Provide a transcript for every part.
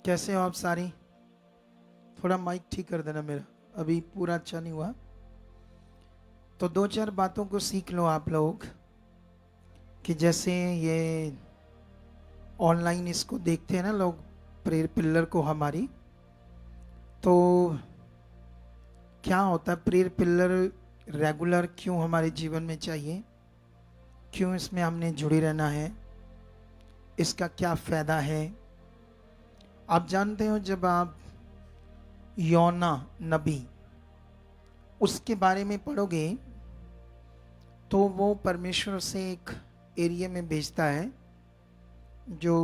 कैसे हो आप सारी? थोड़ा माइक ठीक कर देना मेरा, अभी पूरा अच्छा नहीं हुआ। तो दो चार बातों को सीख लो आप लोग कि जैसे ये ऑनलाइन इसको देखते हैं ना लोग, प्रेयर पिल्लर को हमारी, तो क्या होता है प्रेयर पिल्लर रेगुलर क्यों हमारे जीवन में चाहिए, क्यों इसमें हमने जुड़े रहना है, इसका क्या फ़ायदा है। आप जानते हो जब आप योना नबी उसके बारे में पढ़ोगे तो वो परमेश्वर से एक एरिया में भेजता है जो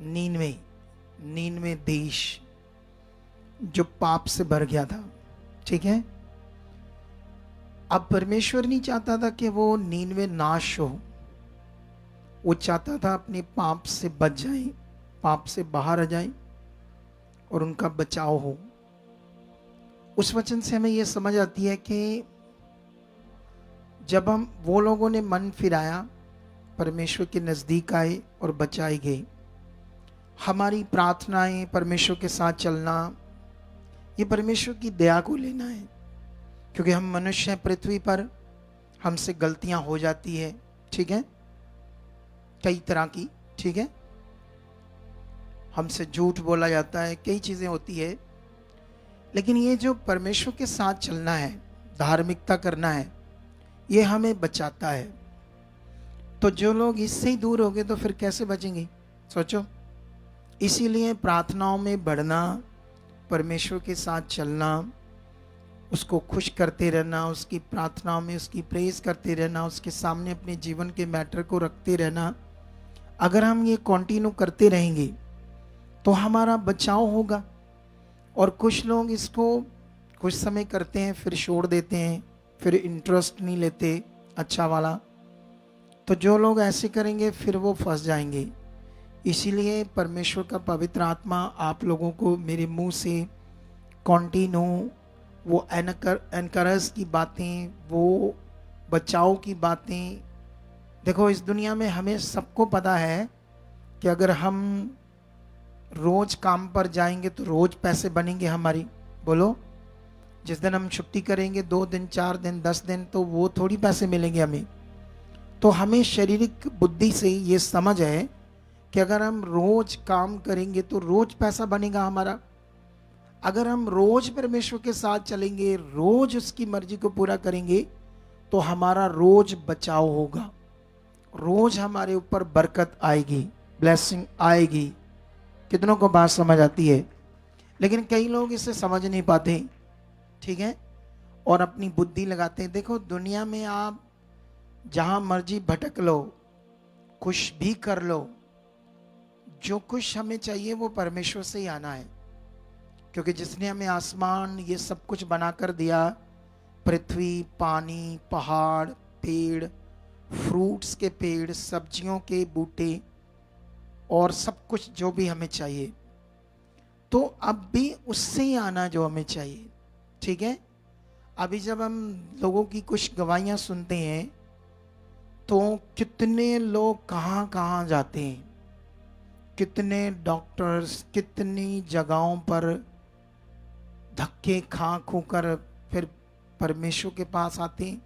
नीनवे नीनवे देश जो पाप से भर गया था। ठीक है, अब परमेश्वर नहीं चाहता था कि वो नीनवे नाश हो, वो चाहता था अपने पाप से बच जाए, पाप से बाहर आ जाए और उनका बचाव हो। उस वचन से हमें यह समझ आती है कि जब हम वो लोगों ने मन फिराया, परमेश्वर के नज़दीक आए और बचाए गए, हमारी प्रार्थनाएं, परमेश्वर के साथ चलना, ये परमेश्वर की दया को लेना है। क्योंकि हम मनुष्य हैं पृथ्वी पर, हमसे गलतियां हो जाती है, ठीक है, कई तरह की, ठीक है, हमसे झूठ बोला जाता है, कई चीज़ें होती है। लेकिन ये जो परमेश्वर के साथ चलना है, धार्मिकता करना है, ये हमें बचाता है। तो जो लोग इससे ही दूर हो गए तो फिर कैसे बचेंगे, सोचो। इसीलिए प्रार्थनाओं में बढ़ना, परमेश्वर के साथ चलना, उसको खुश करते रहना, उसकी प्रार्थनाओं में उसकी प्रेज करते रहना, उसके सामने अपने जीवन के मैटर को रखते रहना, अगर हम ये कंटिन्यू करते रहेंगे तो हमारा बचाव होगा। और कुछ लोग इसको कुछ समय करते हैं फिर छोड़ देते हैं, फिर इंटरेस्ट नहीं लेते अच्छा वाला। तो जो लोग ऐसे करेंगे फिर वो फंस जाएंगे। इसीलिए परमेश्वर का पवित्र आत्मा आप लोगों को मेरे मुंह से कंटिन्यू वो एनकरेज की बातें, वो बचाव की बातें। देखो, इस दुनिया में हमें सबको पता है कि अगर हम रोज काम पर जाएंगे तो रोज पैसे बनेंगे हमारी, बोलो। जिस दिन हम छुट्टी करेंगे 2 दिन 4 दिन 10 दिन, तो वो थोड़ी पैसे मिलेंगे हमें। तो हमें शारीरिक बुद्धि से ये समझ है कि अगर हम रोज काम करेंगे तो रोज पैसा बनेगा हमारा। अगर हम रोज परमेश्वर के साथ चलेंगे, रोज उसकी मर्जी को पूरा करेंगे, तो हमारा रोज बचाव होगा, रोज हमारे ऊपर बरकत आएगी, ब्लेसिंग आएगी। कितनों को बात समझ आती है? लेकिन कई लोग इसे समझ नहीं पाते, ठीक है, और अपनी बुद्धि लगाते हैं। देखो, दुनिया में आप जहां मर्जी भटक लो, कुछ भी कर लो, जो कुछ हमें चाहिए वो परमेश्वर से ही आना है। क्योंकि जिसने हमें आसमान ये सब कुछ बनाकर दिया, पृथ्वी, पानी, पहाड़, पेड़, फ्रूट्स के पेड़, सब्जियों के बूटे और सब कुछ जो भी हमें चाहिए, तो अब भी उससे ही आना जो हमें चाहिए, ठीक है। अभी जब हम लोगों की कुछ गवाहियां सुनते हैं तो कितने लोग कहाँ कहाँ जाते हैं, कितने डॉक्टर्स कितनी जगहों पर धक्के खा कर फिर परमेश्वर के पास आते हैं।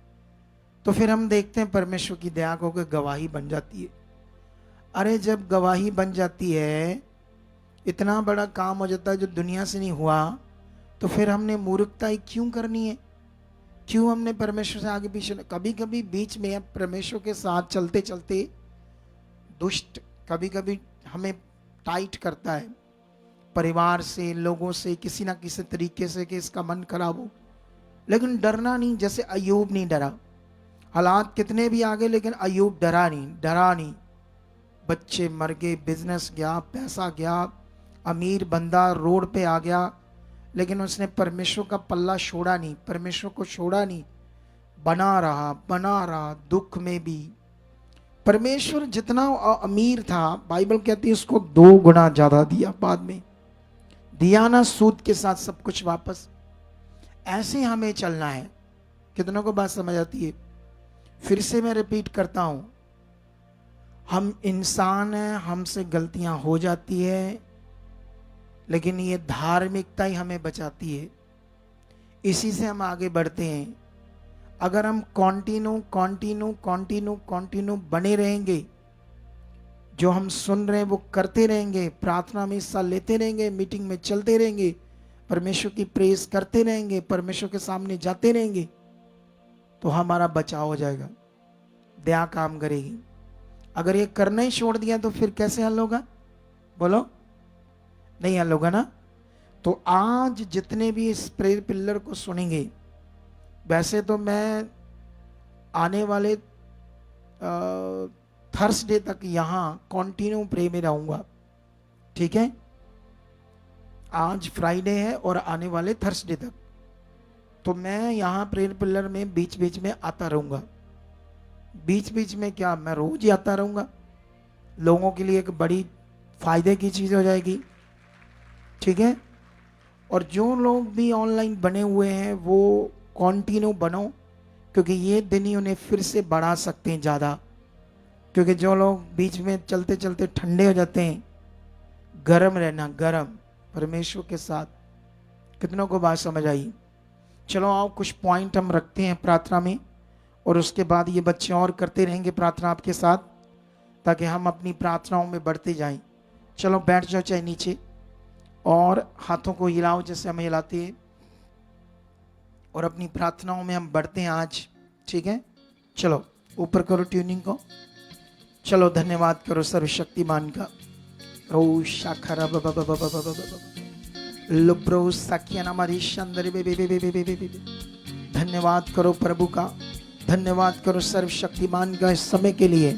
तो फिर हम देखते हैं परमेश्वर की दया को कि गवाही बन जाती है। अरे जब गवाही बन जाती है, इतना बड़ा काम हो जाता है जो दुनिया से नहीं हुआ, तो फिर हमने मूर्खता ही क्यों करनी है? क्यों हमने परमेश्वर से आगे पीछे? कभी कभी बीच में परमेश्वर के साथ चलते चलते दुष्ट कभी कभी हमें टाइट करता है, परिवार से, लोगों से, किसी ना किसी तरीके से, कि इसका मन खराब हो। लेकिन डरना नहीं, जैसे अय्यूब नहीं डरा। हालात कितने भी आगे, लेकिन अय्यूब डरा नहीं। बच्चे मर गए, बिजनेस गया, पैसा गया, अमीर बंदा रोड पे आ गया, लेकिन उसने परमेश्वर का पल्ला छोड़ा नहीं, परमेश्वर को छोड़ा नहीं, बना रहा दुख में भी। परमेश्वर जितना अमीर था, बाइबल कहती है उसको 2 गुना ज्यादा दिया, बाद में दिया ना सूद के साथ सब कुछ वापस। ऐसे हमें चलना है। कितनों को बात समझ आती है? फिर से मैं रिपीट करता हूं, हम इंसान हैं, हमसे गलतियां हो जाती है, लेकिन ये धार्मिकता ही हमें बचाती है। इसी से हम आगे बढ़ते हैं। अगर हम कंटिन्यू बने रहेंगे, जो हम सुन रहे हैं वो करते रहेंगे, प्रार्थना में हिस्सा लेते रहेंगे, मीटिंग में चलते रहेंगे, परमेश्वर की प्रेज करते रहेंगे, परमेश्वर के सामने जाते रहेंगे, तो हमारा बचाव हो जाएगा, दया काम करेगी। अगर ये करना ही छोड़ दिया तो फिर कैसे हल होगा? बोलो, नहीं हल होगा ना। तो आज जितने भी इस प्रेयर पिलर को सुनेंगे, वैसे तो मैं आने वाले थर्सडे तक यहाँ कंटिन्यू प्रे में रहूंगा, ठीक है? आज फ्राइडे है और आने वाले थर्सडे तक तो मैं यहाँ प्रेयर पिलर में बीच बीच में आता रहूंगा। बीच बीच में क्या, मैं रोज ही आता रहूंगा। लोगों के लिए एक बड़ी फायदे की चीज हो जाएगी, ठीक है? और जो लोग भी ऑनलाइन बने हुए हैं वो कंटिन्यू बनो, क्योंकि ये दिन ही उन्हें फिर से बढ़ा सकते हैं ज़्यादा। क्योंकि जो लोग बीच में चलते चलते ठंडे हो जाते हैं, गर्म रहना, गर्म परमेश्वर के साथ। कितनों को बात समझ आई? चलो आओ कुछ पॉइंट हम रखते हैं प्रार्थना में, और उसके बाद ये बच्चे और करते रहेंगे प्रार्थना आपके साथ, ताकि हम अपनी प्रार्थनाओं में बढ़ते जाएं। चलो बैठ जाओ चाहे नीचे, और हाथों को हिलाओ जैसे हम हिलाते हैं, और अपनी प्रार्थनाओं में हम बढ़ते हैं आज, ठीक है? चलो ऊपर करो ट्यूनिंग को। चलो धन्यवाद करो सर्वशक्तिमान का। ओ शाखरा बाबा बाबा बाबा बाबा लुब्रो सखियाना मारी शंदर बे बे बे बे बे बे बे। धन्यवाद करो प्रभु का, धन्यवाद करो सर्वशक्तिमान का इस समय के लिए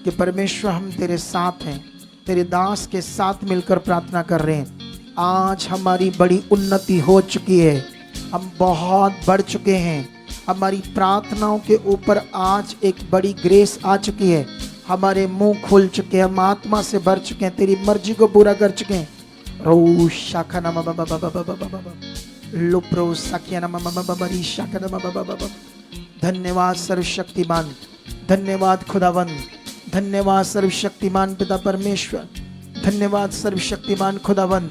कि परमेश्वर हम तेरे साथ हैं, तेरे दास के साथ मिलकर प्रार्थना कर रहे हैं। आज हमारी बड़ी उन्नति हो चुकी है, हम बहुत बढ़ चुके हैं। हमारी प्रार्थनाओं के ऊपर आज एक बड़ी ग्रेस आ चुकी है। हमारे मुंह खुल चुके हैं, हम आत्मा से भर चुके हैं, तेरी मर्जी को पूरा कर चुके हैं। रो शाखा नम बाबा बाबा बाबा बाबा लुप्रो सखिया नम बाबा बाबा री शाखा नम बाबा बाबा। धन्यवाद सर्वशक्तिमान, धन्यवाद खुदावन, धन्यवाद सर्वशक्तिमान पिता परमेश्वर, धन्यवाद सर्वशक्तिमान खुदावन।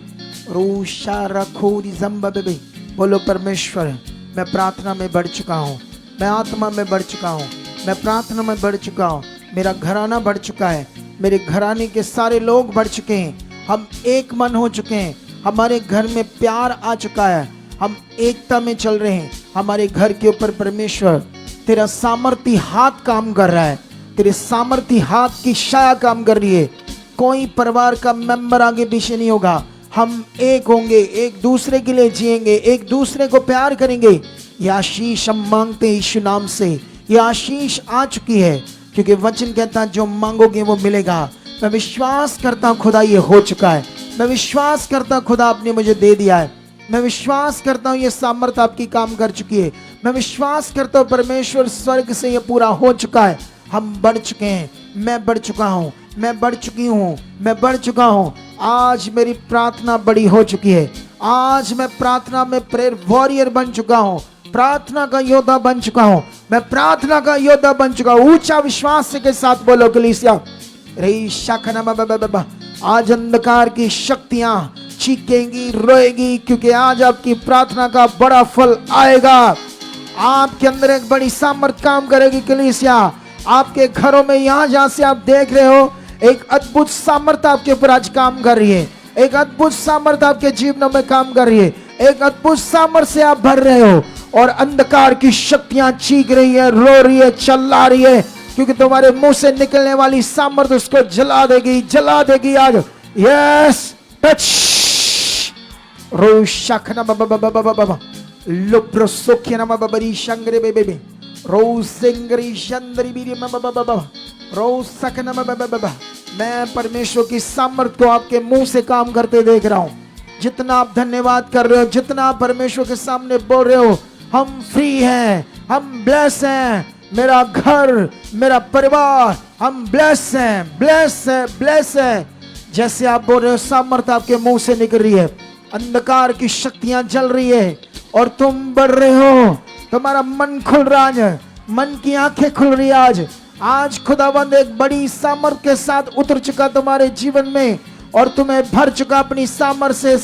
रोशा रखो रिजम्बा बेबे। बोलो परमेश्वर, मैं प्रार्थना में बढ़ चुका हूँ, मैं आत्मा में बढ़ चुका हूँ, मैं प्रार्थना में बढ़ चुका हूँ। मेरा घराना बढ़ चुका है, मेरे घराने के सारे लोग बढ़ चुके हैं, हम एक मन हो चुके हैं, हमारे घर में प्यार आ चुका है, हम एकता में चल रहे हैं। हमारे घर के ऊपर परमेश्वर तेरा सामर्थी हाथ काम कर रहा है, तेरे सामर्थी हाथ की छाया काम कर रही है। कोई परिवार का मेंबर आगे पीछे नहीं होगा, हम एक होंगे, एक दूसरे के लिए जिएंगे, एक दूसरे को प्यार करेंगे। यह आशीष हम मांगते हैं यीशु नाम से। यह आशीष आ चुकी है, क्योंकि वचन कहता है जो मांगोगे वो मिलेगा। मैं विश्वास करता हूँ खुदा ये हो चुका है, मैं विश्वास करता हूँ खुदा आपने मुझे दे दिया है, मैं विश्वास करता हूँ ये सामर्थ आपकी काम कर चुकी है, मैं विश्वास करता हूँ परमेश्वर स्वर्ग से ये पूरा हो चुका है। हम बढ़ चुके हैं, मैं बढ़ चुका हूँ, मैं बढ़ चुकी हूँ, मैं बढ़ चुका हूँ। आज मेरी प्रार्थना बड़ी हो चुकी है, आज मैं प्रार्थना में प्रेयर वॉरियर बन चुका हूँ, प्रार्थना का योद्धा बन चुका हूँ, मैं प्रार्थना का योद्धा बन चुका हूँ। ऊंचा विश्वास के साथ बोलो कलीसिया। आज अंधकार की शक्तियां चीखेंगी, रोएगी, क्योंकि आज आपकी प्रार्थना का बड़ा फल आएगा। आपके अंदर एक बड़ी सामर्थ काम करेगी कलीसिया। आपके घरों में यहाँ जहाँ से आप देख रहे हो, एक अद्भुत सामर्थ आपके ऊपर आज काम कर रही है, एक अद्भुत सामर्थ आपके जीवनों में काम कर रही है, एक अद्भुत सामर्थ से आप भर रहे हो। और अंधकार की शक्तियां चीख रही है, रो रही है, चिल्ला रही है, क्योंकि तुम्हारे मुंह से निकलने वाली सामर्थ उसको जला देगी, जला देगी आज। यस टच रो शखना बाबा बाबा बाबा बाबा लुप्रो सुखना बाबा बरी शंगरे बेबे रो सिंगरी शंदरी बीरी बाबा बाबा रो सकना बाबा बाबा। मैं परमेश्वर की सामर्थ को आपके मुंह से काम करते देख रहा हूं। जितना आप धन्यवाद कर रहे हो, जितना आप परमेश्वर के सामने बोल रहे हो, हम फ्री हैं, हम ब्लेस हैं, मेरा घर, मेरा परिवार, हम ब्लेस हैं, ब्लेस है, ब्लेस है। जैसे आप बोल रहे हो, सामर्थ आपके मुंह से निकल रही है, अंधकार की शक्तियां जल रही है और तुम बढ़ रहे हो। तुम्हारा मन खुल रहा है, मन की आंखें खुल रही है आज। आज खुदावंद एक बड़ी सामर्थ के साथ उतर चुका तुम्हारे जीवन में और तुम्हें भर चुका अपनी सामर्थ से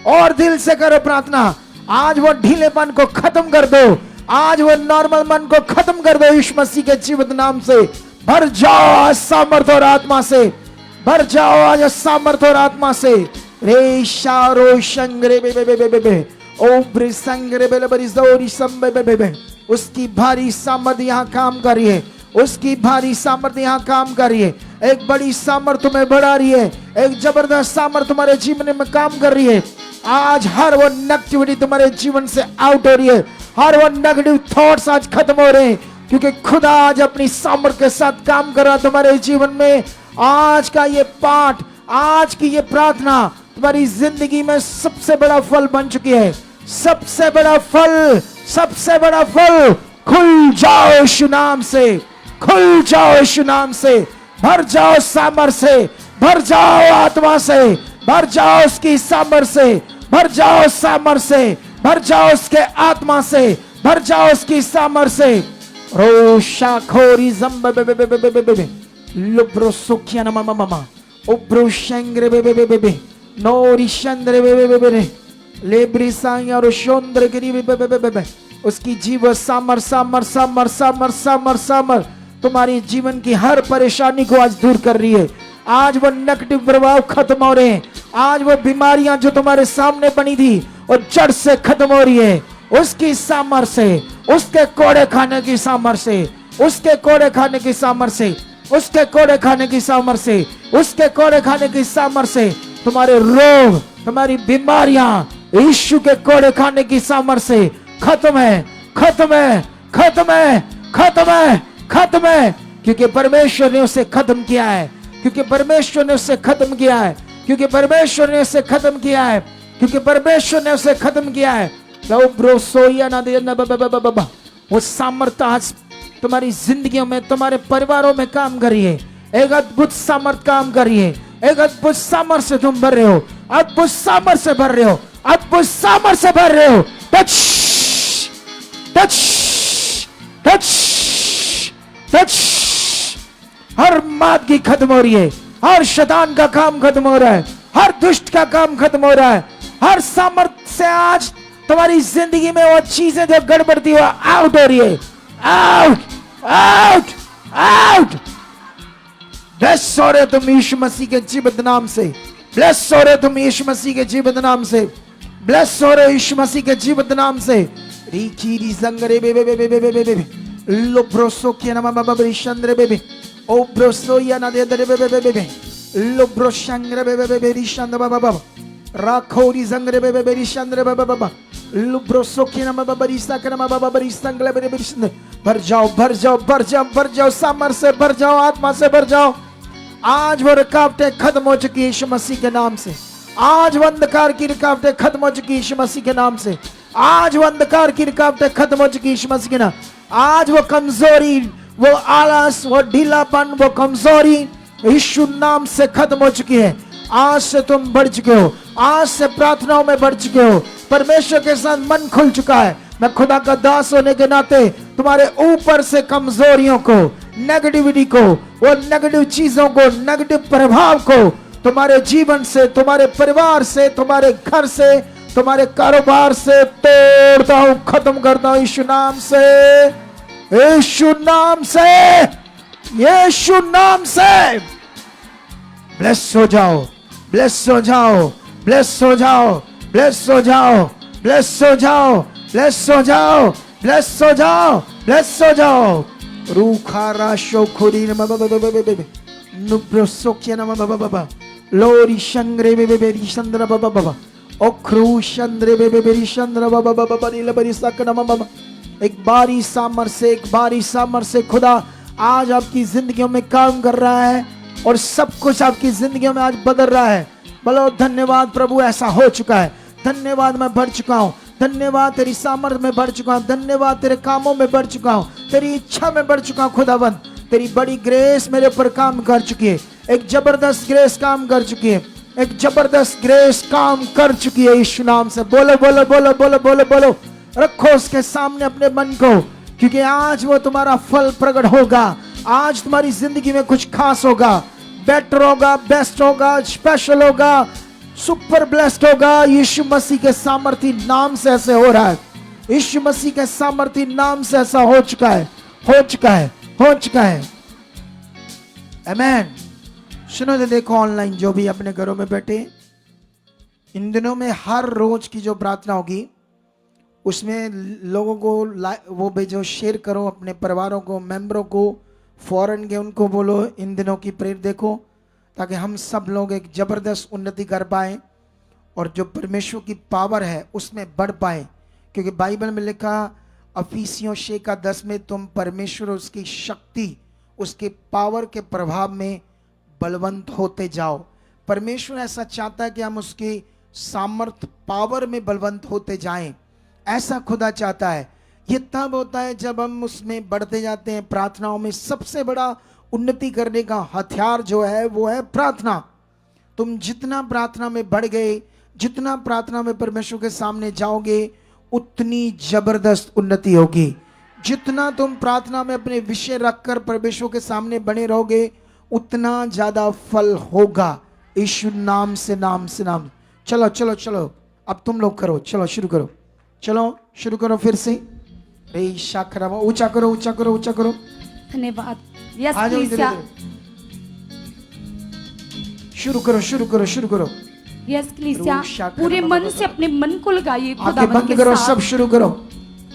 और दिल से करो प्रार्थना। आज वो ढीलेपन को खत्म कर दो, आज वो नॉर्मल मन को खत्म कर दो। यीशु मसीह के जीवित नाम से भर जाओ आज सामर्थ और आत्मा से, भर जाओ आज सामर्थ और आत्मा से। रे शारो शंगरे बे बे बे बे बे बे ओ ब्रिसंगरे बे बरी जोरी संबे बे बे बे। उसकी भारी सामर्थ यहाँ काम कर रही है, उसकी भारी सामर्थ यहाँ काम कर रही है। एक बड़ी सामर्थ तुम्हें बढ़ा रही है, एक जबरदस्त सामर्थ तुम्हारे जीवन में काम कर रही है। आज हर वो नेगेटिविटी तुम्हारे जीवन से आउट हो रही है, हर वो नेगेटिव थॉट्स आज खत्म हो रहे हैं, क्योंकि खुदा आज अपनी सामर्थ के साथ काम कर रहा तुम्हारे जीवन में। आज का ये पाठ, आज की ये प्रार्थना तुम्हारी जिंदगी में सबसे बड़ा फल बन चुकी है। सबसे बड़ा फल, सबसे बड़ा फल। खुल जाओ यीशु नाम से, खुल जाओ यीशु नाम से। भर जाओ सामर्थ से, भर जाओ आत्मा से, भर जाओ उसकी सामर्थ से, भर जाओ सामर्थ से, भर जाओ उसके आत्मा से, भर जाओ उसकी सामर्थ से। रोशा खोरी जम्ब बे बे बे बे बे बे बे लुब्रो सुखिया न ममा ममा उब्रो शंग्रे बे बे बे बे बे नोरी शंद्रे बे बे बे बे लेब्री सांया रो शोंद्रे गिरी बे बे बे बे बे। उसकी जीव सामर सामर सामर सामर सामर सामर तुम्हारी जीवन की हर परेशानी को आज दूर कर रही है। आज वो नेगेटिव प्रभाव खत्म हो रहे हैं, आज वो बीमारियां जो तुम्हारे सामने बनी थी और जड़ से खत्म हो रही है। उसकी सामर्थ से, उसके कोड़े खाने की सामर्थ से, उसके कोड़े खाने की सामर्थ से, उसके कोड़े खाने की सामर्थ से, उसके कोड़े खाने की सामर्थ से तुम्हारे रोग, तुम्हारी बीमारियां यीशु के कोड़े खाने की सामर्थ से खत्म है, खत्म है, खत्म है, खत्म है, खत्म है। क्योंकि परमेश्वर ने उसे खत्म किया है, क्योंकि परमेश्वर ने उसे खत्म किया है, क्योंकि परमेश्वर ने उसे खत्म किया है, क्योंकि परमेश्वर ने उसे खत्म किया है। वो सामर्थ आज तुम्हारी जिंदगियों में, तुम्हारे परिवारों में काम कर रही है। एक अद्भुत सामर्थ काम कर रही है, एक अद्भुत सामर्थ से तुम भर रहे हो, अद्भुत सामर्थ से भर रहे हो, अद्भुत सामर्थ से भर रहे हो। Touch touch touch touch. हर मादगी खत्म हो रही है, हर शैतान का काम खत्म हो रहा है, हर दुष्ट का काम खत्म हो रहा है। हर सामर्थ से आज तुम्हारी जिंदगी में वो चीजें जो गड़बड़ थी वो आउट हो रही है। Out out out. ब्लेस हो रहे तुम यीशु मसीह के जीवित नाम से, ब्लेस हो रहे तुम यीशु मसीह के जीवित नाम से, ब्लेस हो रहे यीशु मसीह के जीवित नाम से। रीखीरी संगरे बे बे बे बे बे बे बे लो ब्रोसो के नाम बाबा रिशंद्रे बे बे ओ ब्रोसो या ना दे दे बे बे बे बे लो ब्रोशंग्रे बे बे बे रिशंद्र बाबा बाबा राखोरी संगरे बे बे रिशंद्रे बाबा बाबा लो ब्रोसो के नाम बाबा रिसा के नाम बाबा रिशंग्रे बे बे रिशंद्र। भर जाओ, भर जाओ, भर जाओ, भर जाओ, सामर्थ से भर जाओ, आत्मा से भर जाओ। आज वो रुकावटें खत्म हो चुकी है यीशु मसीह के नाम से। आज वो अंधकार की रुकावटें खत्म हो चुकी है यीशु मसीह के नाम से। आज वो अंधकार की रुकावटें खत्म हो चुकी है यीशु मसीह के नाम। आज वो कमजोरी, वो आलस, वो ढीलापन, वो कमजोरी यीशु नाम से खत्म हो चुकी है। आज से तुम बढ़ चुके हो, आज से प्रार्थनाओं में बढ़ चुके हो, परमेश्वर के साथ मन खुल चुका है। मैं खुदा का दास होने के नाते तुम्हारे ऊपर से कमजोरियों को, नेगेटिविटी को, वो नेगेटिव चीजों को, नेगेटिव प्रभाव को तुम्हारे जीवन से, तुम्हारे परिवार से, तुम्हारे घर से, तुम्हारे कारोबार से तोड़ता हूं, खत्म करता हूं यीशु नाम से, यीशु नाम से, यीशु नाम से। ब्लेस हो जाओ, ब्लेस हो जाओ, ब्लेस हो जाओ, ब्लेस हो जाओ, ब्लेस हो जाओ, ब्लेस हो जाओ, ब्लेस हो जाओ, ब्लेस हो जाओ। रूखा राशो खुरी न बाबा बाबा बाबा नुब्रोसो किया न बाबा बाबा लोरी शंग्रे बे बे रिशंद्र बाबा बाबा ओख्रू शंद्रे बे बे रिशंद्र बाबा बाबा बनी लबरी सकना बाबा। एक बारी सामर से, एक बारी सामर से खुदा आज आपकी जिंदगियों में काम कर रहा है और सब कुछ आपकी जिंदगियों में आज बदल रहा है। बोलो धन्यवाद प्रभु, ऐसा हो चुका है। धन्यवाद, मैं बढ़ चुका हूँ। धन्यवाद, तेरी सामर्थ में बढ़ चुका हूँ। धन्यवाद, तेरे कामों में बढ़ चुका हूँ, तेरी इच्छा में बढ़ चुका हूँ। खुदावंद, तेरी बड़ी ग्रेस मेरे ऊपर काम कर चुकी है, एक जबरदस्त ग्रेस काम कर चुकी है। एक जबरदस्त ग्रेस काम कर चुकी है यीशु नाम से। बोलो बोलो बोलो बोलो बोलो बोलो, रखो उसके सामने अपने मन को, क्योंकि आज वो तुम्हारा फल प्रकट होगा। आज तुम्हारी जिंदगी में कुछ खास होगा, बेटर होगा, बेस्ट होगा, स्पेशल होगा, सुपर ब्लेस्ड होगा। यीशु मसीह के सामर्थी नाम से ऐसे हो रहा है। यीशु मसीह के सामर्थी नाम से ऐसा हो चुका है, हो चुका है, हो चुका है। आमीन। सुनो तो देखो, ऑनलाइन जो भी अपने घरों में बैठे, इन दिनों में हर रोज की जो प्रार्थना होगी उसमें लोगों को वो भेजो, शेयर करो अपने परिवारों को, मेंबरों को, फॉरेन के उनको बोलो इन दिनों की प्रेयर देखो, ताकि हम सब लोग एक जबरदस्त उन्नति कर पाए और जो परमेश्वर की पावर है उसमें बढ़ पाए। क्योंकि बाइबल में लिखा अफिसियों 6:10 में, तुम परमेश्वर उसकी शक्ति, उसके पावर के प्रभाव में बलवंत होते जाओ। परमेश्वर ऐसा चाहता है कि हम उसकी सामर्थ पावर में बलवंत होते जाएं। ऐसा खुदा चाहता है। ये तब होता है जब हम उसमें बढ़ते जाते हैं। प्रार्थनाओं में सबसे बड़ा उन्नति करने का हथियार जो है वो है प्रार्थना। तुम जितना प्रार्थना में बढ़ गए, जितना प्रार्थना में परमेश्वर के सामने जाओगे, उतनी जबरदस्त उन्नति होगी। जितना तुम प्रार्थना में अपने विषय रखकर परमेश्वर के सामने बने रहोगे, उतना ज्यादा फल होगा। यीशु नाम से, नाम से, नाम। चलो चलो चलो, अब तुम लोग करो, चलो शुरू करो, चलो शुरू करो फिर से। शाखरा ऊंचा करो, ऊंचा करो, ऊंचा करो। धन्यवाद। शुरू करो, शुरू करो, शुरू करो। यस कलीसिया, पूरे मन से अपने मन को लगाइए। आंखें बंद करो, सब शुरू करो।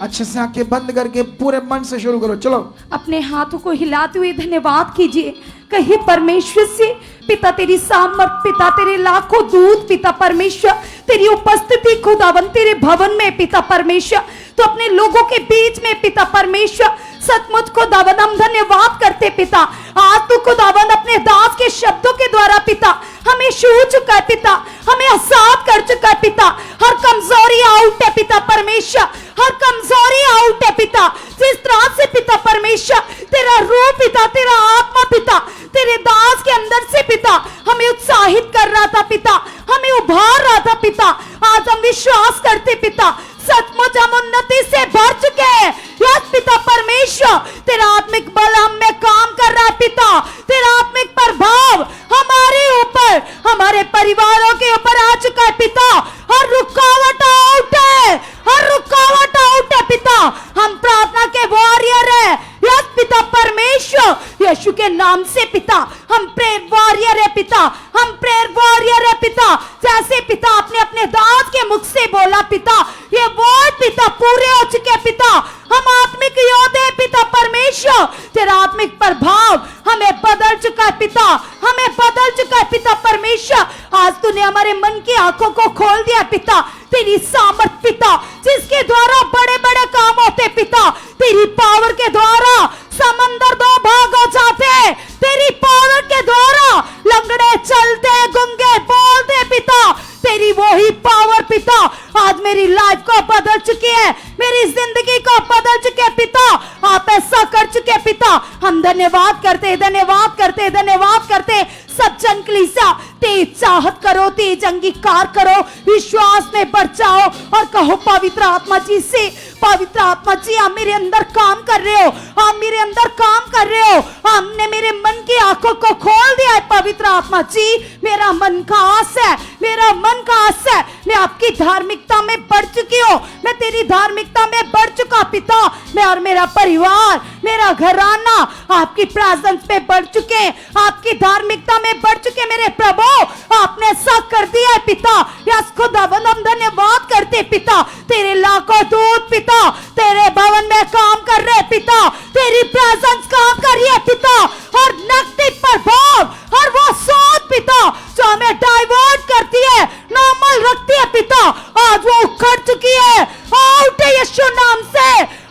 अच्छे से आंखें बंद करके पूरे मन से शुरू करो। चलो अपने हाथों को हिलाते हुए धन्यवाद कीजिए। कहीं परमेश्वर से, पिता तेरी सामर्थ, पिता तेरे लाखों दूत, पिता परमेश्वर तेरी उपस्थिति खुदावन तेरे भवन में, पिता परमेश्वर तो अपने लोगों के बीच में, पिता परमेश्वर सचमुच खुदावन हम धन्यवाद करते पिता। आज तो खुदावन अपने दास के शब्दों के द्वारा पिता हमें छू चुका है पिता, हमें आजाद कर चुका है पिता। हर कमजोरी आउट है पिता परमेश्वर, हर कमजोरी आउट है पिता। जिस तरह से पिता परमेश्वर तेरा रूह पिता, तेरा आत्मा पिता तेरे दास के अंदर से पिता हमें उत्साहित कर रहा था पिता, हमें उभार रहा था पिता। आज हम विश्वास करते पिता, सचमुच हम उन्नति से भर चुके हैं। यस पिता परमेश्वर, तेरा आत्मिक बल हम में काम कर रहा है पिता। तेरा आत्मिक प्रभाव हमारे ऊपर, हमारे परिवारों के ऊपर आ चुका है पिता। हर रुकावट आउट है, हर रुकावट आउट है पिता। हम प्रार्थना के वॉरियर है। यस पिता परमेश्वर, यीशु के नाम से पिता हम प्रेयर वॉरियर है पिता, हम प्रेयर वॉरियर है पिता। जैसे पिता आपने अपने दास के मुख से बोला पिता, ये वर्ड पिता पूरे हो चुके पिता। हम आत्मिक योद्धे पिता परमेश्वर, तेरा आत्मिक प्रभाव हमें बदल चुका है पिता, हमें बदल चुका है पिता परमेश्वर। आज तूने हमारे मन की आंखों को खोल दिया पिता। तेरी सामर्थ पिता जिसके द्वारा बड़े बड़े काम होते पिता, तेरी पावर के द्वारा समंदर दो भाग हो जाते, तेरी पावर के द्वारा लंगड़े चलते, गूंगे बोलते पिता। तेरी वही पावर पिता आज मेरी लाइफ को बदल चुकी है, मेरी जिंदगी को बदल चुके पिता। आप ऐसा कर चुके पिता। हम धन्यवाद करते, धन्यवाद करते, धन्यवाद करते। सज्जन कलीसिया तेज चाहत करो, तेज अंगीकार करो, विश्वास में बढ़ जाओ और कहो पवित्र आत्मा जी से, पवित्र आत्मा जी आप मेरे अंदर काम कर रहे हो, आप मेरे अंदर काम कर रहे हो। हमने मेरे मन की आंखों को खोल दिया है पवित्र आत्मा जी। मेरा मन का आस है, मेरा मन का आस है, मैं आपकी धार्मिकता में बढ़ चुकी हूँ, मैं तेरी धार्मिकता में बढ़ चुका पिता। मैं और मेरा परिवार, मेरा घराना आपकी प्रेजेंस में बढ़ चुके, आपकी धार्मिकता में बढ़ चुके मेरे प्रभु। आपने ऐसा कर दिया है पिता। यस खुदावंद हम धन्यवाद करते पिता। तेरे लाखों दूत पिता तेरे भवन में काम कर रहे पिता, तेरी प्रेजेंस काम कर रही है पिता। हर नेगेटिव प्रभाव, हर वो सोच पिता जो हमें डाइवर्ट करती है, नॉर्मल रखती है पिता, आज वो उखड़ चुकी है। आउट है यीशु नाम से,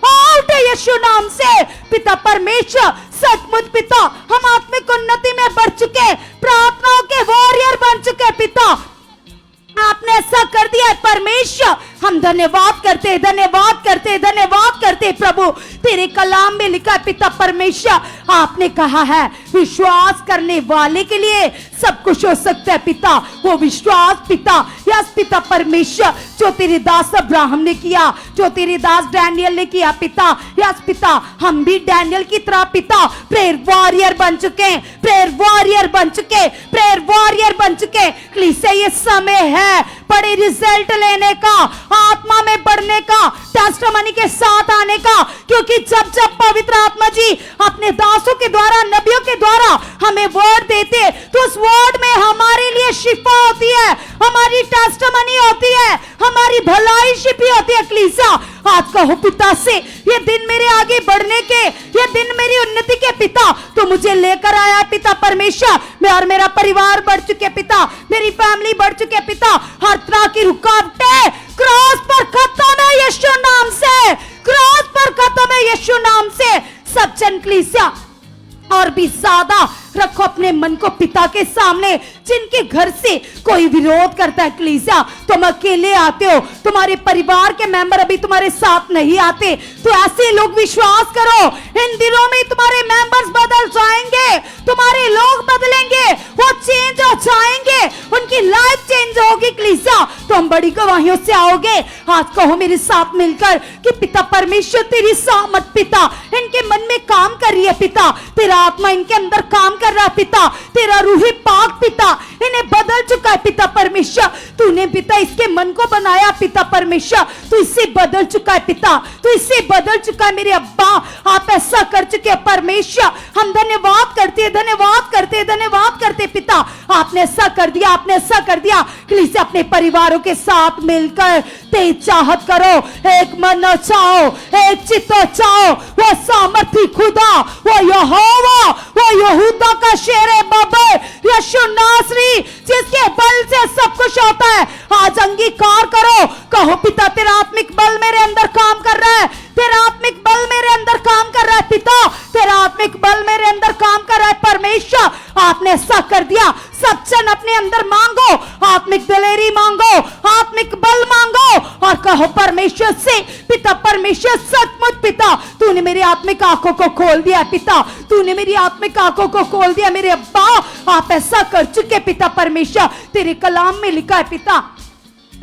आउट है यीशु नाम से पिता परमेश्वर। सचमुच पिता हम आत्मिक उन्नति में बढ़ चुके, प्रार्थनाओं के वॉरियर बन चुके पिता। आपने ऐसा कर दिया है परमेश्वर। हम धन्यवाद करते प्रभु। तेरे कलाम में लिखा है पिता परमेश्वर, आपने कहा है विश्वास करने वाले के लिए सब कुछ हो सकता है पिता। वो विश्वास पिता, यस पिता परमेश्वर, जो तेरे दास अब्राहम ने किया, जो तेरे दास डैनियल ने किया पिता, यस पिता, हम भी डैनियल की तरह पिता प्रेयर वॉरियर बन चुके, प्रेयर वॉरियर बन चुके। कलीसिया ये समय है बड़े रिजल्ट लेने का, आत्मा में बढ़ने का, टेस्टिमनी के साथ आने का, क्योंकि जब जब पवित्र आत्मा जी अपने दासों के द्वारा, नबियों के द्वारा हमें वर्ड देते, तो उस वर्ड में हमारे लिए शिफा होती है, हमारी टेस्टिमनी होती है, हमारी भलाई छिपी होती है। कलीसिया आज कहो पिता से, ये दिन मेरे आगे बढ़ने के, ये दिन मेरी उन्नति के पिता तो मुझे लेकर आया पिता परमेश्वर। मैं और मेरा परिवार बढ़ चुके पिता, मेरी फैमिली बढ़ चुके पिता। हर तरह की रुकावटें क्रॉस पर खत्म है यीशु नाम से, क्रॉस पर खत्म है यीशु नाम से। सब जन कलीसिया और भी ज्यादा रखो अपने मन को पिता के सामने। जिनके घर से कोई विरोध करता है कलीसिया, तुम अकेले आते हो, तुम्हारे परिवार के मेंबर अभी तुम्हारे साथ नहीं आते, तो ऐसे लोग विश्वास करो इन दिनों में तुम्हारे मेंबर्स बदल जाएंगे, तुम्हारे लोग बदलेंगे, वो चेंज हो जाएंगे, उनकी लाइफ चेंज होगी कलीसिया, तो हम बड़ी गवाहियों से आओगे। आज कहो मेरे साथ मिलकर कि पिता परमेश्वर तेरी सामर्थ पिता इनके मन में काम कर रही है पिता, तेरा आत्मा इनके अंदर काम कर रहा है पिता, तेरा रूही पाक पिता इन्हें बदल चुका है पिता परमेश्वर। तूने पिता इसके मन को बनाया पिता परमेश्वर, तू इससे बदल चुका है पिता, तू इससे बदल चुका है मेरे अब्बा। आप ऐसा कर चुके हैं परमेश्वर, हम धन्यवाद करते पिता, आपने ऐसा कर दिया, आपने ऐसा कर दिया। कलीसिया अपने परिवारों के साथ मिलकर तेज चाहत करो, एक मन चाहो, एक चित्त चाहो, वो सामर्थी खुदा, वो यहोवा, वो यहूदा का शेरे बाबे यीशु नासरी, जिसके बल से सब कुछ होता है, आज अंगीकार करो। कहो पिता तेरा आत्मिक बल मेरे अंदर काम कर रहा है, तेरा आत्मिक बल मेरे अंदर काम कर रहा है पिता, तेरा आत्मिक बल मेरे अंदर काम कर रहा है परमेश्वर। आपने ऐसा कर दिया। सब जन अपने अंदर मांगो, आत्मिक दिलेरी मांगो, आत्मिक बल मांगो और कहो परमेश्वर से, पिता परमेश्वर सचमुच पिता तूने मेरी आत्मिक आंखों को खोल दिया पिता, तूने मेरी आत्मिक आंखों को खोल दिया मेरे अब्बा। आप ऐसा कर चुके पिता परमेश्वर, तेरे कलाम में लिखा है पिता,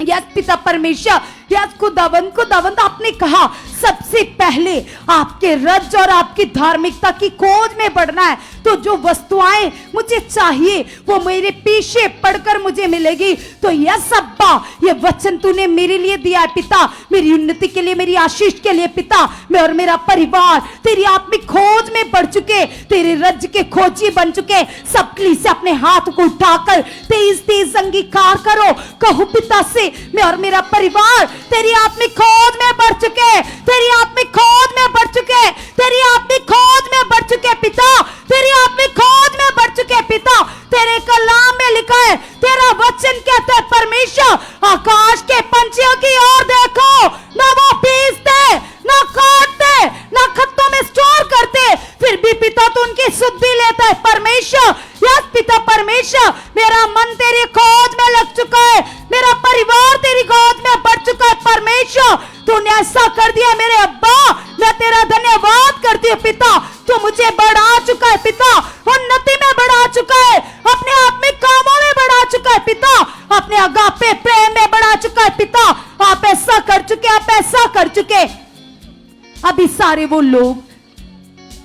यस पिता परमेश्वर, यस खुदावंद आपने कहा सबसे पहले आपके रज और आपकी धार्मिकता की खोज में बढ़ना है, तो जो वस्तुएं मुझे चाहिए वो मेरे पीछे पढ़कर मुझे मिलेगी। तो यस अब्बा, ये वचन तूने मेरे लिए दिया है पिता, मेरी उन्नति के लिए, मेरी आशीष के लिए पिता। मैं और मेरा परिवार तेरी आत्मिक खोज में बढ़ चुके, तेरे रज के खोजी बन चुके। सब कलीसिया अपने हाथ को उठाकर तेज अंगीकार करो, कहो पिता से, मैं और मेरा परिवार तेरी आत्मिक खोज में बढ़ चुके, तेरी आत्मिक खोज में बढ़ चुके, तेरी आत्मिक खोज में बढ़ चुके पिता, तेरी आत्मिक खोज में बढ़ चुके पिता। तेरे कलाम में लिखा है, तेरा वचन कहता है परमेश्वर, आकाश के पंछियों की ओर देखो, ना वो बीजते, ना काटते, ना खत्तों में स्टोर करते, फिर भी पिता तू उनकी शुद्धि लेता है परमेश्वर। यस पिता परमेश्वर, मेरा मन तेरी खोज में लग चुका है, मेरा परिवार तेरी खोज में बढ़ चुका है परमेश्वर। तूने ऐसा कर दिया मेरे अब्बा, मैं तेरा धन्यवाद करती हूँ पिता, तू मुझे बढ़ा चुका है पिता, उन्नति में बढ़ा चुका है, अपने आत्मिक कामों में बढ़ा चुका है पिता, अपने अगापे प्रेम में बढ़ा चुका है पिता। आप ऐसा कर चुके, आप ऐसा कर चुके। अभी सारे वो लोग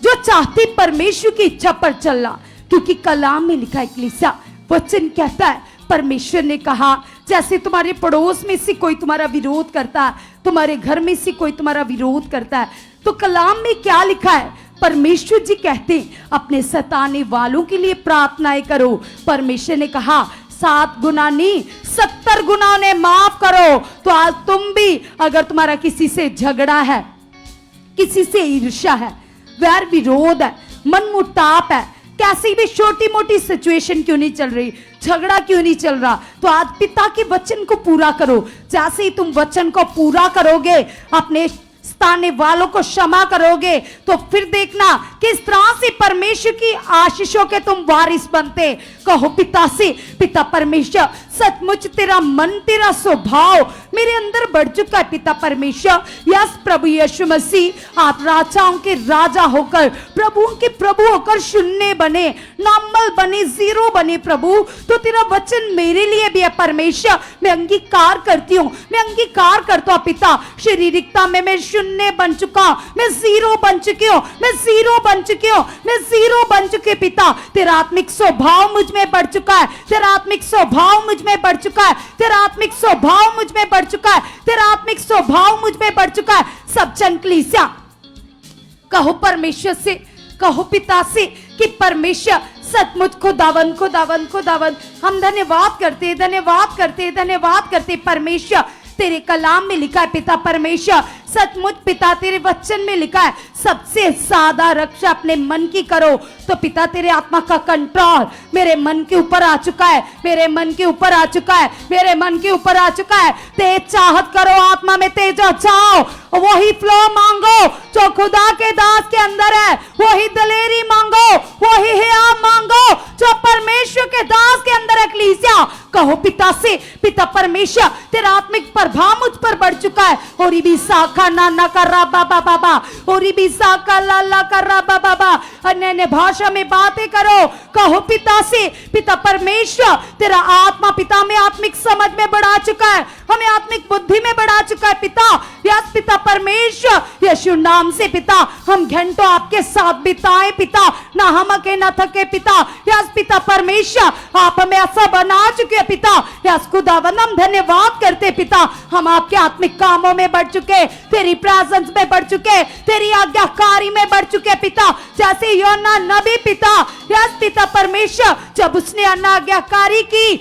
जो चाहते परमेश्वर की इच्छा पर चलना, क्योंकि कलाम में लिखा है कलीसिया, वचन कहता है परमेश्वर ने कहा, जैसे तुम्हारे पड़ोस में से कोई तुम्हारा विरोध करता है, तुम्हारे घर में से कोई तुम्हारा विरोध करता है, तो कलाम में क्या लिखा है? परमेश्वर जी कहते हैं अपने सताने वालों के लिए प्रार्थनाएं करो। परमेश्वर ने कहा 7 गुना नहीं 70 गुना ने माफ करो। तो आज तुम भी, अगर तुम्हारा किसी से झगड़ा है, किसी से ईर्ष्या है, वैर विरोध है, मनमुटाव है, कैसी भी छोटी मोटी सिचुएशन क्यों नहीं चल रही, झगड़ा क्यों नहीं चल रहा, तो आज पिता के वचन को पूरा करो। जैसे ही तुम वचन को पूरा करोगे, अपने सताने वालों को क्षमा करोगे, तो फिर देखना किस तरह से परमेश्वर की आशीषों के तुम वारिस बनते। कहो पिता से, पिता परमेश्वर सचमुच तेरा मन, तेरा स्वभाव मेरे अंदर बढ़ चुका है पिता परमेश्वर। यस प्रभु यीशु मसीह, आप राजाओं के राजा होकर, प्रभुओं के प्रभु होकर शून्य बने, नॉर्मल बने, जीरो बने प्रभु। तो तेरा वचन मेरे लिए भी है परमेश्वर। मैं अंगीकार करती हूँ, मैं अंगीकार करता हूँ पिता, शारीरिकता में मैं शून्य बन चुका, मैं जीरो बन चुकी हूँ, मैं जीरो बन चुकी हूँ, मैं जीरो बन चुके पिता। तेरा आत्मिक स्वभाव मुझ में बढ़ चुका है, तेरा आत्मिक स्वभाव मुझ में बढ़ चुका है, तेरा आत्मिक स्वभाव मुझ में बढ़ चुका है, तेरा आत्मिक स्वभाव मुझ में बढ़ चुका है। सब जन कलीसिया कहो परमेश्वर से, कहो पिता से कि परमेश्वर सचमुच खुदावन खुदावन खुदावन हम धन्यवाद करते, धन्यवाद करते, धन्यवाद करते परमेश्वर। तेरे कलाम में लिखा है पिता परमेश्वर, सचमुच पिता तेरे वचन में लिखा है सबसे ज्यादा रक्षा अपने मन की करो। तो पिता तेरे आत्मा का कंट्रोल मेरे मन के ऊपर आ चुका है, मेरे मन के ऊपर आ चुका है, मेरे मन के ऊपर आ चुका है। तेज चाहत करो, आत्मा में तेज चाहो, वही फ्लो मांगो जो खुदा के दास के अंदर है, वही दलेरी मांगो, वही हियाव मांगो जो परमेश्वर के दास के अंदर है। कलीसिया कहो पिता से, पिता परमेश्वर तेरा आत्मिक प्रभाव मुझ पर बढ़ चुका है। और भी साखा ना ना कर रहा बाबा बाबा, और भी साका ला ला कर रहा बाबा बाबा, अन्य भाषा में बातें करो। कहो पिता से, पिता परमेश्वर तेरा आत्मा पिता में आत्मिक समझ में बढ़ा चुका है, हमें आत्मिक बुद्धि में बढ़ा चुका है पिता। यस पिता परमेश्वर, यीशु नाम से पिता हम घंटों आपके साथ बिताए पिता, ना हम अके ना थके पिता। यस पिता परमेश्वर आप हमें ऐसा बना चुके हैं पिता। यस खुदावन हम धन्यवाद करते पिता, हम आपके आत्मिक कामों में बढ़ चुके, तेरी प्रेजेंस में बढ़ चुके, तेरी आज्ञाकारी में बढ़ चुके पिता। जैसे योना नबी पिता, यस पिता परमेश्वर जब उसने अनाज्ञाकारी की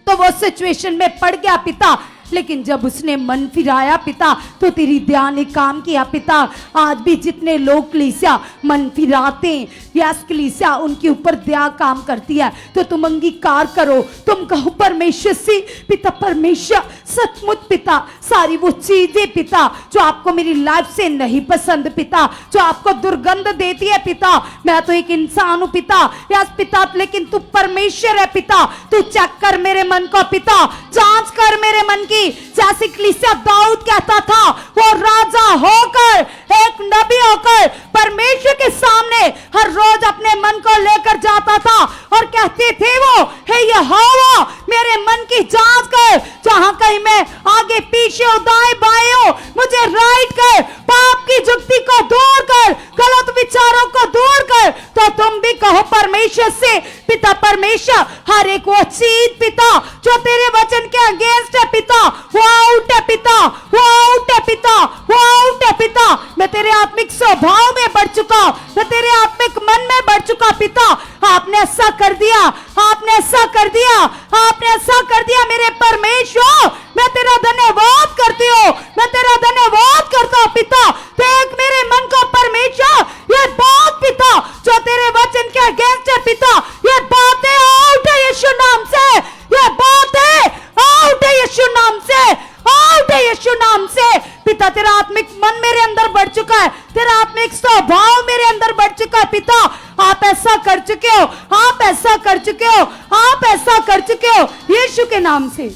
तो वो सिचुएशन में पड़ गया पिता, लेकिन जब उसने मन फिराया पिता तो तेरी दया ने काम किया पिता। आज भी जितने लोग कलीसिया मन फिराते हैं, यस कलीसिया उनके ऊपर दया काम करती है। तो तुम अंगीकार करो, तुम कहो परमेश्वर से, पिता परमेश्वर सचमुच पिता सारी वो चीजें पिता जो आपको मेरी लाइफ से नहीं पसंद पिता, जो आपको दुर्गंध देती है पिता, मैं तो एक इंसान हूं पिता, यस पिता, लेकिन तू परमेश्वर है पिता। तू चेक कर मेरे मन को पिता, जांच कर मेरे मन की। जैसे कलीसिया दाऊद कहता था, वो राजा होकर, एक नबी होकर परमेश्वर के सामने हर रोज अपने मन को लेकर जाता था और कहते थे वो, हे यहोवा मेरे मन की जांच कर, जहां कहीं मैं आगे पीछे दाएं बाएं हो मुझे राइट कर, पाप की जुक्ति को दूर कर, गलत विचारों को दूर कर। तो तुम भी कहो परमेश्वर से, पिता परमेश्वर हर एक वो चीज पिता जो तेरे वचन के अगेंस्ट है पिता, वो आउट है पिता, वो आउट है पिता, वो आउट है पिता। मैं तेरे आत्मिक स्वभाव में बढ़ चुका, मैं तेरे आत्मिक मन में बढ़ चुका पिता। आपने ऐसा कर दिया, आपने ऐसा कर दिया, आपने ऐसा कर दिया मेरे परमेश्वर। मैं तेरा धन्यवाद करती हूँ, मैं तेरा धन्यवाद करता हूँ पिता। देख मेरे मन को परमेश्वर, ये बात पिता जो तेरे वचन के अगेंस्ट है पिता, ये बातें आउट है यीशु नाम से, ये बातें आउट है यीशु नाम से, आउट है यीशु नाम से पिता। तेरा आत्मिक मन मेरे अंदर बढ़ चुका है, तेरा आत्मिक स्वभाव मेरे अंदर बढ़ चुका है पिता। आप ऐसा कर चुके हो, आप ऐसा कर चुके हो, आप ऐसा कर चुके हो यीशु के नाम से।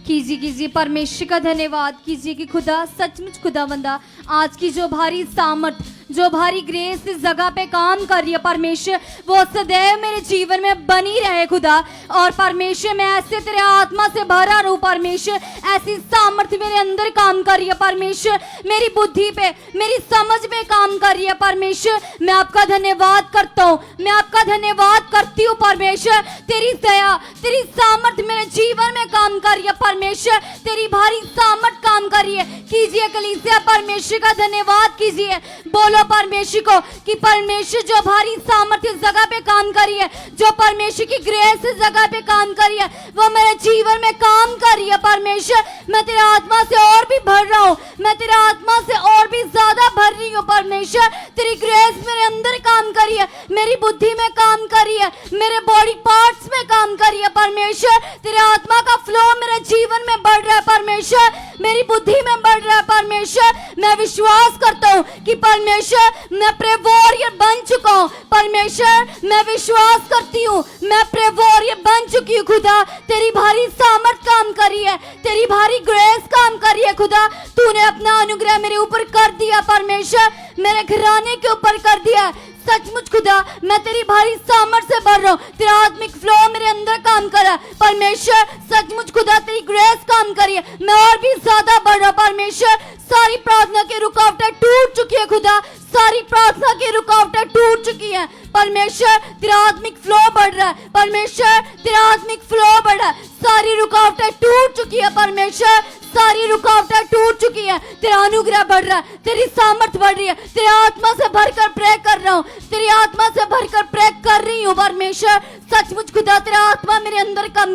कीजिए कीजिए परमेश्वर का धन्यवाद कीजिए कि खुदा सचमुच खुदावंदा आज की जो भारी सामर्थ, जो भारी ग्रेस इस जगह पे काम कर रही है परमेश्वर, वो सदैव मेरे जीवन में बनी रहे खुदा। और परमेश्वर मैं ऐसे तेरे आत्मा से भरा रहूं परमेश्वर, ऐसी सामर्थ्य मेरे अंदर काम कर रही है परमेश्वर, मेरी बुद्धि पे, मेरी समझ में काम कर रही है परमेश्वर। मैं आपका धन्यवाद करता हूँ, मैं आपका धन्यवाद करती हूँ परमेश्वर। तेरी दया, तेरी सामर्थ्य मेरे जीवन में काम कर रही है परमेश्वर, तेरी भारी सामर्थ्य काम कर रही है। कीजिए कलीसिया परमेश्वर का धन्यवाद कीजिए, बोलो परमेश्वर को कि परमेश्वर जो भारी सामर्थ्य इस जगह पे काम करी है, जो परमेश्वर की ग्रेस इस जगह पे काम करी है, वो मेरे जीवन में काम कर रही है परमेश्वर। मैं तेरे आत्मा से और भी भर रहा हूँ, मैं तेरे आत्मा से और भी ज्यादा भर रही हूँ परमेश्वर। तेरी ग्रेस मेरे अंदर काम करी है, मेरी बुद्धि में काम करी है, मेरे बॉडी पार्ट्स में काम करी है परमेश्वर। तेरे आत्मा का फ्लो मेरे जीवन में बढ़ रहा है परमेश्वर, मेरी बुद्धि में बढ़ रहा है परमेश्वर मैं विश्वास करता हूँ कि परमेश्वर मैं प्रे वॉरियर बन चुका हूँ। परमेश्वर मैं विश्वास करती हूँ मैं प्रे वॉरियर बन चुकी हूँ। खुदा तेरी भारी सामर्थ काम कर रही है, तेरी भारी ग्रेस काम कर रही है। खुदा तूने अपना अनुग्रह मेरे ऊपर कर दिया परमेश्वर, मेरे घराने के ऊपर कर दिया। सचमुच खुदा मैं तेरी भारी सामर्थ से भर रहा हूँ, तेरा आत्मिक फ्लो मेरे अंदर काम कर रहा है परमेश्वर। सचमुच खुदा तेरी ग्रेस काम कर रही है, मैं और भी ज्यादा बढ़ रहा हूँ परमेश्वर। सारी प्रार्थना की रुकावटें टूट चुकी है खुदा, सारी प्रार्थना की रुकावटें टूट चुकी हैं परमेश्वर। तेरा आत्मिक फ्लो बढ़ रहा है परमेश्वर, तेरा आत्मिक फ्लो बढ़ रहा है। सारी रुकावटें टूट चुकी है परमेश्वर, सारी रुकावटें टूट चुकी है। तेरा अनुग्रह बढ़ रहा है, तेरी सामर्थ बढ़ रही है। तेरी आत्मा से भरकर प्रे कर रहा हूँ, तेरी आत्मा से भरकर प्रे कर रही हूँ परमेश्वर। सचमुच खुदा तेरा आत्मा मेरे अंदर काम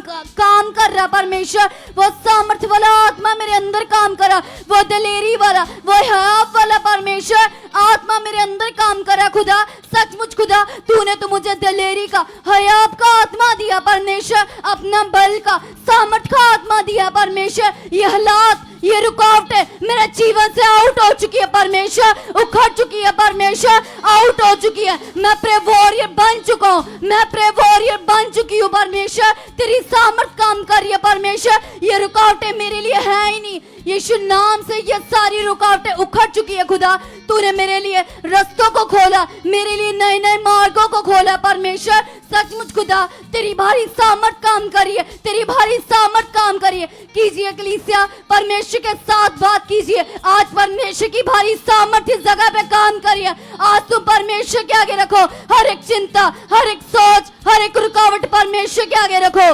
कर रहा परमेश्वर। वो सामर्थ वाला आत्मा मेरे अंदर काम कर रहा, वो दिलेरी वाला, वो हयाब वाला परमेश्वर आत्मा मेरे अंदर काम कर रहा खुदा। सचमुच खुदा तूने तो मुझे दिलेरी का, हयाब का आत्मा दिया परमेश्वर, अपना बल का, सामर्थ का आत्मा दिया परमेश्वर। ये हालात, ये रुकावटें मेरे जीवन से आउट हो चुकी है परमेश्वर, उखड़ चुकी है परमेश्वर, आउट हो चुकी है। मैं प्रे वॉरियर बन चुका हूँ, मैं प्रे वॉरियर बन चुकी हूँ परमेश्वर। तेरी सामर्थ काम कर रही है परमेश्वर। ये रुकावटें मेरे लिए है ही नहीं, यीशु नाम से ये सारी रुकावटें उखड़ चुकी है खुदा। तूने मेरे लिए रास्तों को खोला, मेरे लिए नए नए मार्गों को खोला परमेश्वर। सचमुच खुदा तेरी भारी सामर्थ काम करिए, तेरी भारी सामर्थ काम करिए। कीजिए कलीसिया, परमेश्वर के साथ बात कीजिए। आज परमेश्वर की भारी सामर्थ इस जगह पे काम करिए। आज तुम परमेश्वर के आगे रखो हर एक चिंता, हर एक सोच, हर एक रुकावट परमेश्वर के आगे रखो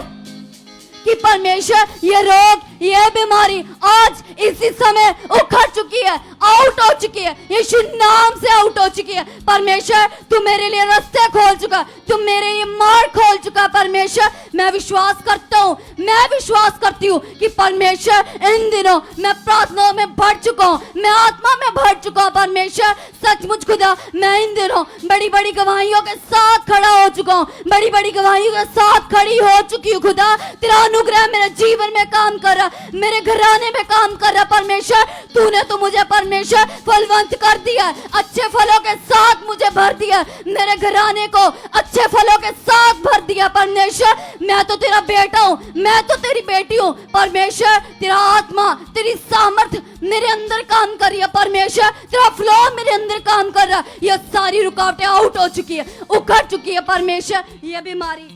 कि परमेश्वर ये रोग, ये बीमारी आज इसी समय उखड़ चुकी है, आउट हो चुकी है, यीशु नाम से आउट हो चुकी है परमेश्वर। तू मेरे लिए रास्ते खोल चुका, तू मेरे लिए मार्ग खोल चुका परमेश्वर। मैं विश्वास करता हूँ, मैं विश्वास करती हूँ कि परमेश्वर इन दिनों मैं प्रार्थनाओं में बढ़ चुका हूँ, मैं आत्मा में बढ़ चुका हूँ परमेश्वर। सचमुच खुदा मैं इन दिनों बड़ी बड़ी गवाहियों के साथ खड़ा हो चुका हूँ, बड़ी बड़ी गवाहियों के साथ खड़ी हो चुकी हूँ खुदा। तेरा अनुग्रह मेरे जीवन में काम कर रहा, मेरे घराने में काम कर रहा परमेश्वर। तूने तो मुझे परमेश्वर फलवंत कर दिया, अच्छे फलों के साथ मुझे भर दिया, मेरे घराने को अच्छे फलों के साथ भर दिया परमेश्वर। मैं तो तेरा बेटा हूँ, मैं तो तेरी बेटी हूँ परमेश्वर। तेरा आत्मा, तेरी सामर्थ मेरे अंदर काम कर रही है परमेश्वर, तेरा फ्लो मेरे अंदर काम कर रहा है। ये सारी रुकावटें आउट हो चुकी है, उखड़ चुकी है परमेश्वर। ये बीमारी,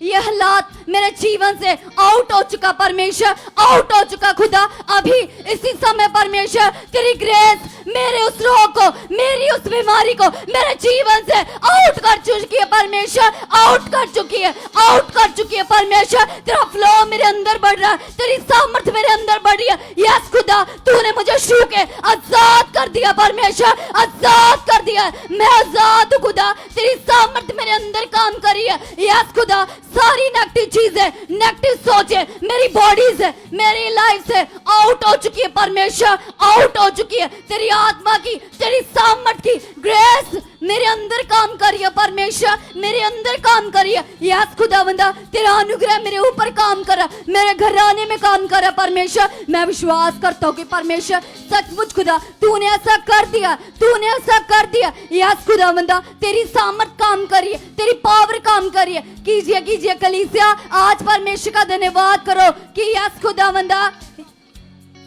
ये हालात मेरे जीवन से आउट हो चुका परमेश्वर, आउट हो चुका खुदा। अभी इसी समय परमेश्वर तेरी ग्रेस मेरे उस रोग को, मेरी उस बीमारी को मेरे जीवन से आउट कर चुकी है परमेश्वर, आउट कर चुकी है, आउट कर चुकी है परमेश्वर। तेरा फ्लो मेरे अंदर बढ़ रहा है, तेरी सामर्थ मेरे अंदर बढ़ रही है। यस खुदा तूने मुझे छू के आजाद कर दिया परमेश्वर, आजाद कर दिया। मैं आजाद हूँ खुदा, तेरी सामर्थ मेरे अंदर काम कर रही है। यस खुदा सारी नेगेटिव चीजें, नेगेटिव सोचें मेरी बॉडी से, मेरी लाइफ से आउट हो चुकी है परमेश्वर, आउट हो चुकी है। तेरी आत्मा की, तेरी सामर्थ की ग्रेस मेरे अंदर काम कर रही है परमेश्वर, मेरे अंदर काम कर रही है। यस खुदावंदा तेरा अनुग्रह मेरे ऊपर काम कर रहा, मेरे घराने में काम कर रहा परमेश्वर। मैं विश्वास करता हूँ कि परमेश्वर सचमुच खुदा तूने ऐसा कर दिया, तूने ऐसा कर दिया। यस खुदावंदा तेरी सामर्थ काम कर रही है, तेरी पावर काम कर रही है। कीजिए कीजिए कलीसिया, आज परमेश्वर का धन्यवाद करो कि यस खुदावंदा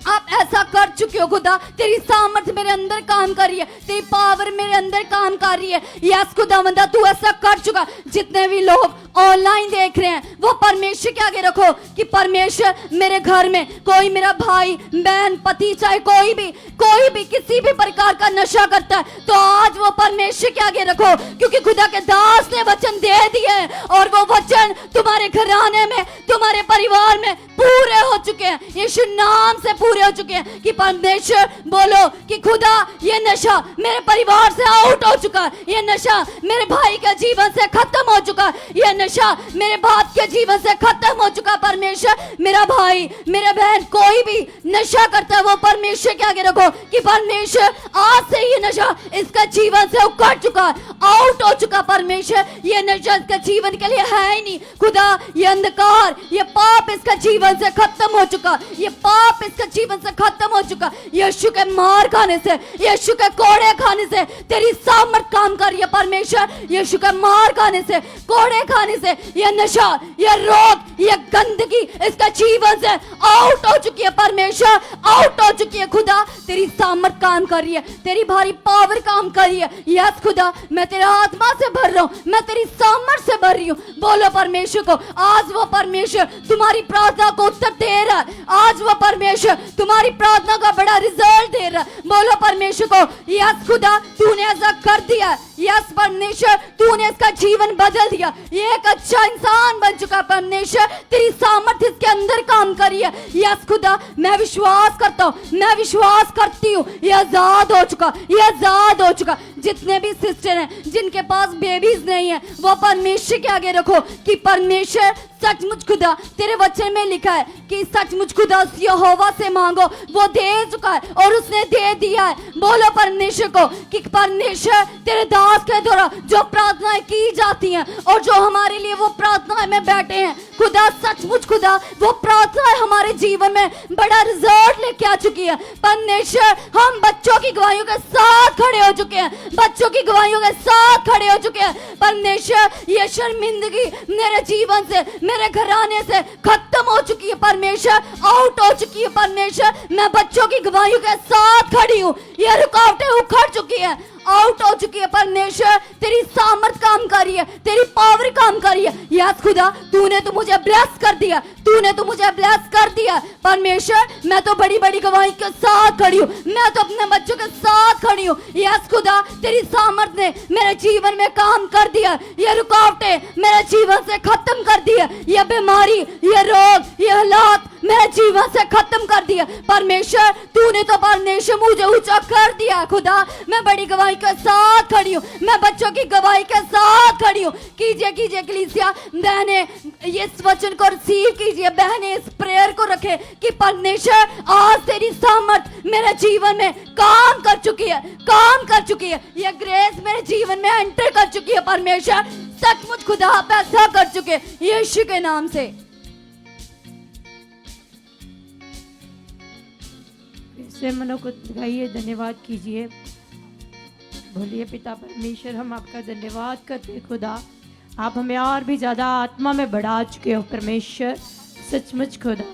आप ऐसा कर चुके हो खुदा। तेरी सामर्थ मेरे अंदर काम कर रही है, तेरी पावर मेरे अंदर काम कर रही है। यस खुदावंदा तू ऐसा कर चुका। जितने भी लोग ऑनलाइन देख रहे हैं वो परमेश्वर के आगे रखो कि परमेश्वर मेरे घर में कोई मेरा भाई बहन पति चाहे कोई भी किसी भी प्रकार का नशा करता है तो आज वो परमेश्वर के आगे रखो, क्योंकि खुदा के दास ने वचन दे दिए हैं और वो वचन तुम्हारे घराने में, तुम्हारे परिवार में पूरे हो चुके हैं, यीशु नाम से पूरे हो चुके हैं। कि परमेश्वर बोलो कि खुदा ये नशा मेरे परिवार से आउट हो चुका, ये नशा मेरे भाई के जीवन से खत्म हो चुका, ये नशा मेरे बाप के जीवन से खत्म हो चुका। परमेश्वर मेरा भाई मेरा बहन कोई भी नशा करता है वो परमेश्वर के आगे रखो कि परमेश्वर आज से ये नशा इसका जीवन से उखड़ चुका, आउट हो चुका। परमेश्वर ये नशा इसका जीवन के लिए है ही नहीं खुदा। ये अंधकार, ये पाप इसका जीवन से खत्म हो चुका, ये पाप इसका जीवन से खत्म हो चुका। यीशु के मार खाने से, यीशु के कोड़े खाने से तेरी सामर्थ काम कर रही है परमेश्वर। यीशु के मार खाने से, कोड़े खाने से ये नशा, ये रोग, ये गंदगी इसका जीवन से आउट हो चुकी है परमेश्वर, आउट हो चुकी है खुदा। तेरी सामर्थ काम कर रही है, तेरी भारी पावर काम कर रही है। यस खुदा, मैं तेरे आत्मा से भर रहा हूँ, मैं तेरी सामर्थ से भर रही हूँ। बोलो परमेश्वर को, आज वो परमेश्वर तुम्हारी प्रार्थना को उत्तर दे रहा है। आज वो परमेश्वर तुम्हारी प्रार्थना का बड़ा रिजल्ट दे रहा है। बोलो परमेश्वर को, यस खुदा तूने ऐसा कर दिया। यस परमेश्वर, तूने इसका जीवन बदल दिया। ये एक अच्छा इंसान बन चुका परमेश्वर। तेरी सामर्थ इसके अंदर काम कर रही है। यस खुदा, मैं विश्वास करता हूँ, मैं विश्वास करती हूँ, ये आजाद हो चुका, ये आजाद हो चुका। जितने भी सिस्टर हैं जिनके पास बेबीज नहीं है, वो परमेश्वर के आगे रखो कि परमेश्वर सचमुच खुदा, तेरे वचन में लिखा है कि सचमुच खुदा उस यहोवा से मांगो, वो दे चुका है और उसने दे दिया है। बोलो परमेश्वर को कि परमेश्वर तेरे दास के द्वारा जो प्रार्थनाएं की जाती हैं और जो हमारे लिए वो प्रार्थनाएं में बैठे हैं खुदा, सचमुच खुदा वो प्रार्थनाएं हमारे जीवन में बड़ा रिजल्ट लेके आ चुकी है परमेश्वर। हम बच्चों की गवाहियों के साथ खड़े हो चुके हैं, बच्चों की गवाहियों के साथ खड़े हो चुके हैं परमेश्वर। ये शर्मिंदगी मेरे जीवन से, मेरे घराने से खत्म हो चुकी है परमेश्वर, आउट हो चुकी है परमेश्वर। मैं बच्चों की गवाहियों के साथ खड़ी हूँ, ये रुकावटें उखड़ चुकी है, आउट हो चुकी है परमेश्वर। तेरी सामर्थ काम कर रही है, तेरी पावर काम कर रही है। यस खुदा, तूने तो मुझे ब्लेस कर दिया, तूने तो मुझे ब्लेस कर दिया परमेश्वर। मैं तो बड़ी बड़ी गवाही के साथ खड़ी हूँ, मैं तो अपने बच्चों के साथ खड़ी हूँ। यस खुदा, तेरी सामर्थ ने मेरे जीवन में काम कर दिया, ये रुकावटें मेरे जीवन से खत्म कर दिया, ये बीमारी, ये रोग, ये हालात मेरे जीवन से खत्म कर दिया परमेश्वर। तूने तो परमेश्वर मुझे ऊंचा कर दिया खुदा। मैं बड़ी गवाही के साथ खड़ी हूँ, मैं बच्चों की गवाही के साथ खड़ी हूँ। कीजिए कीजिए कलीसिया, बहने इस वचन को रिसीव कीजिए, बहने इस प्रेयर को रखे कि परमेश्वर आज तेरी सामर्थ मेरे जीवन में काम कर चुकी है, काम कर चुकी है। ये ग्रेस मेरे जीवन में एंटर कर चुकी है परमेश्वर। सचमुच खुदा आप ऐसा कर चुके हैं यीशु के नाम से। से मनों को दिखाइए, धन्यवाद कीजिए, बोलिए पिता परमेश्वर हम आपका धन्यवाद करते हैं खुदा, आप हमें और भी ज़्यादा आत्मा में बढ़ा चुके हो परमेश्वर। सचमुच खुदा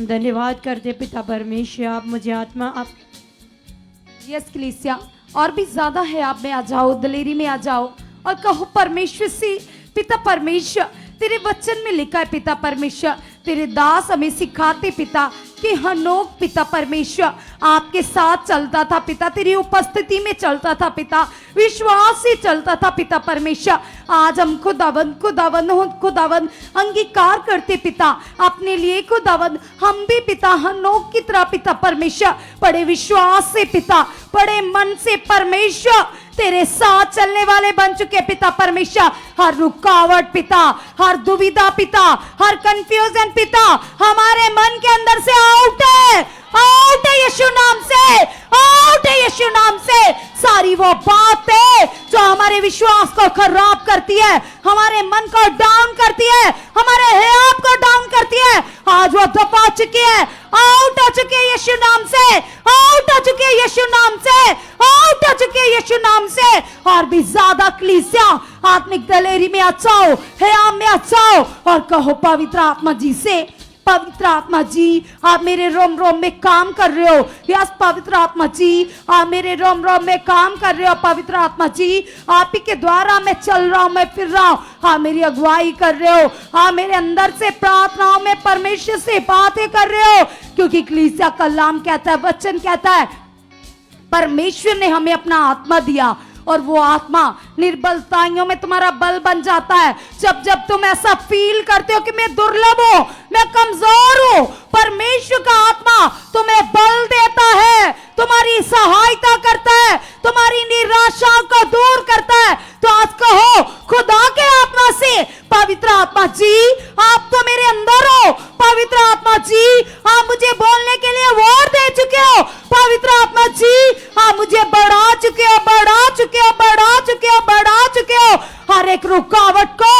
धन्यवाद करते पिता परमेश्वर, आप मुझे आत्मा आप यस कलीसिया, और भी ज्यादा है आप में आ जाओ, दलेरी में आ जाओ और कहो परमेश्वर से, पिता परमेश्वर तेरे वचन में लिखा है पिता परमेश्वर, तेरे दास हमें सिखाते पिता कि हनोक पिता परमेश्वर आपके साथ चलता था पिता, तेरी उपस्थिति में चलता था पिता, विश्वास से चलता था पिता परमेश्वर। आज हम खुदावन अंगीकार करते पिता अपने लिए खुदावन, हम भी पिता हनोक की तरह पिता परमेश्वर बड़े विश्वास से पिता, बड़े मन से परमेश्वर तेरे साथ चलने वाले बन चुके पिता परमेश्वर। हर रुकावट पिता, हर दुविधा पिता, हर कंफ्यूजन पिता हमारे मन के अंदर से आउट है, आउट है यीशु नाम से, आउट है यीशु नाम से। सारी वो बात है जो हमारे विश्वास को खराब करती है, हमारे मन को डाउन करती है, हमारे हयात को डाउन करती है, आज वो दबा चुकी है, आउट हो चुकी है यीशु नाम से, आउट हो चुकी है यीशु नाम से, आउट हो चुकी है यीशु नाम से। और भी ज्यादा कलीसिया आत्मिक दलेरी में आ जाओ, हयाम में आ जाओ और कहो पवित्र आत्मा जी से, पवित्र आत्मा जी आप मेरे रोम रोम में काम कर रहे हो। यस पवित्र आत्मा जी आप मेरे रोम रोम में काम कर रहे हो। पवित्र आत्मा जी आप ही के द्वारा मैं चल रहा हूँ, मैं फिर रहा हूँ, आप मेरी अगुवाई कर रहे हो, आप मेरे अंदर से प्रार्थनाओं में परमेश्वर से बातें कर रहे हो। क्योंकि कलीसिया का कलाम कहता है, वचन कहता है परमेश्वर ने हमें अपना आत्मा दिया और वो आत्मा निर्बलताइयों में तुम्हारा बल बन जाता है। जब जब तुम ऐसा फील करते हो कि मैं दुर्लभ हूं, मैं कमजोर हूं, परमेश्वर का आत्मा तुम्हें बल देता है, तुम्हारी सहायता करता है, तुम्हारी निराशा को दूर करता है। तो आज कहो खुदा के आत्मा से, पवित्र आत्मा जी आप तो मेरे अंदर हो, पवित्र आत्मा जी आप मुझे बोलने के लिए वर्ड दे चुके हो, पवित्र आत्मा जी आप मुझे बढ़ा चुके हो, बढ़ा चुके हो, बढ़ा चुके हो, बढ़ा चुके हो। हर एक रुकावट को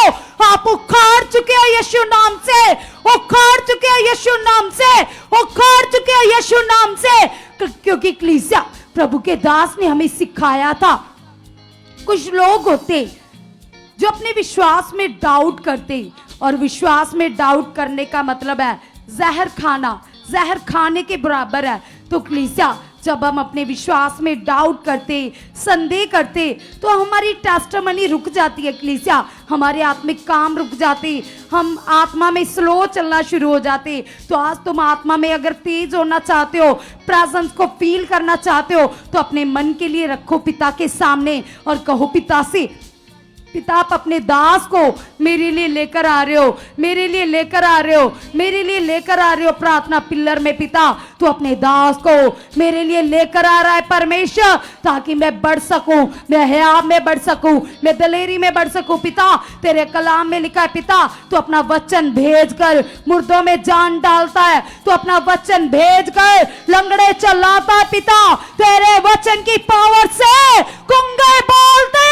आप उखाड़ चुके हो यीशु नाम से, उखाड़ चुके हो यीशु नाम से, उखाड़ प्रभु के दास ने हमें सिखाया था। कुछ लोग होते जो अपने विश्वास में डाउट करते, और विश्वास में डाउट करने का मतलब है जहर खाना, जहर खाने के बराबर है। तो कलीसिया, जब हम अपने विश्वास में डाउट करते, संदेह करते, तो हमारी टेस्टिमनी रुक जाती है कलीसिया, हमारे आत्मिक काम रुक जाते, हम आत्मा में स्लो चलना शुरू हो जाते। तो आज तुम आत्मा में अगर तेज होना चाहते हो, प्रेजेंस को फील करना चाहते हो, तो अपने मन के लिए रखो पिता के सामने और कहो पिता से, पिता आप अपने दास को मेरे लिए लेकर आ रहे हो, मेरे लिए लेकर आ रहे हो, मेरे लिए लेकर आ रहे हो प्रार्थना पिलर में। पिता तो अपने दास को मेरे लिए लेकर आ रहा है परमेश्वर, ताकि मैं बढ़ सकूं, मैं हया में बढ़ सकूं, मैं दलेरी में बढ़ सकूं। पिता तेरे कलाम में लिखा है पिता तो अपना वचन भेज कर मुर्दों में जान डालता है, तो अपना वचन भेज कर लंगड़े चलाता है। पिता तेरे वचन की पावर से गुंगे बोलते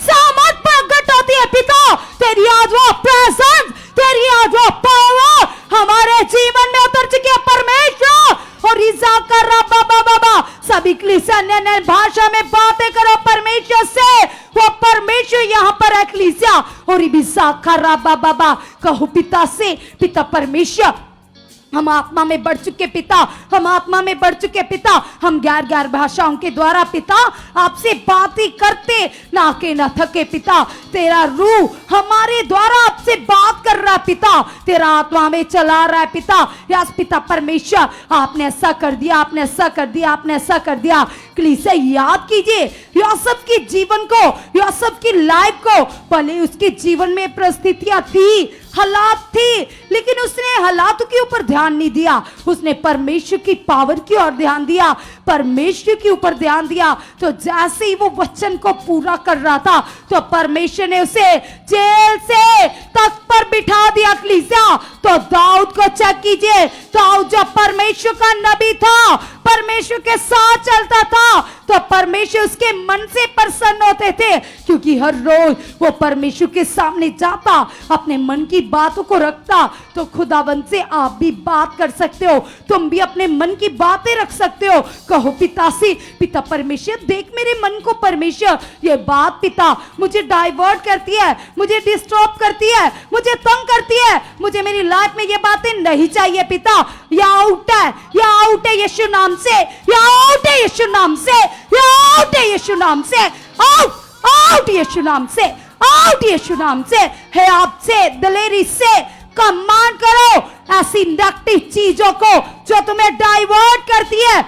सामर्थ प्रकट होती है। पिता तेरी आज वो प्रेजेंस, तेरी आज वो पावर हमारे जीवन में उतर चुकी है परमेश्वर। और इजा कर रहा बाबा सभी कलीसिया नए भाषा में बातें करो परमेश्वर से, वो परमेश्वर यहाँ पर है कलीसिया। और इबिसा कर रहा बाबा कहो पिता से, पिता परमेश्वर हम आत्मा में बढ़ चुके पिता, हम आत्मा में बढ़ चुके पिता, हम गैर गैर भाषाओं के द्वारा पिता आपसे बातें करते ना के ना थके पिता। तेरा रूह हमारे द्वारा आपसे बात कर रहा है पिता, तेरा आत्मा में चला रहा है पिता। यस पिता परमेश्वर, आपने ऐसा कर दिया, आपने ऐसा कर दिया, आपने ऐसा कर दिया। कलीसिया याद कीजिए यूसुफ के जीवन को, यूसुफ की लाइफ को, भले उसके जीवन में परिस्थितियां थी, हालात थी, लेकिन उसने हालातों के ऊपर ध्यान नहीं दिया, उसने परमेश्वर की पावर की ओर ध्यान दिया, परमेश्वर के ऊपर ध्यान दिया। तो जैसे ही वो वचन को पूरा कर रहा था तो परमेश्वर ने उसे जेल से तख्त पर बिठा दिया कलीसिया। तो दाऊद को चेक कीजिए, दाऊद जब परमेश्वर का नबी था, परमेश्वर के साथ चलता था, तो परमेश्वर उसके मन से प्रसन्न होते थे, क्योंकि हर रोज वो परमेश्वर के सामने जाता, अपने मन की बातों को रखता। तो खुदावंद से आप भी बात कर सकते हो, तुम भी अपने मन की बातें रख सकते हो। कहो पिता से, पिता परमेश्वर देख मेरे मन को परमेश्वर, ये बात पिता मुझे डाइवर्ट करती है, मुझे डिस्टर्ब करती है, मुझे तंग करती है, मुझे मेरी लाइफ में ये बातें नहीं चाहिए पिता। या आउट है, या आउट है यीशु नाम से, या आउट है यीशु नाम से, या आउट है यीशु नाम से, आउट आउट यीशु नाम से, आउट यीशु नाम से। है आपसे दलेरी से कमांड करो ऐसी नेगेटिव चीजों को जो तुम्हें डाइवर्ट करती है।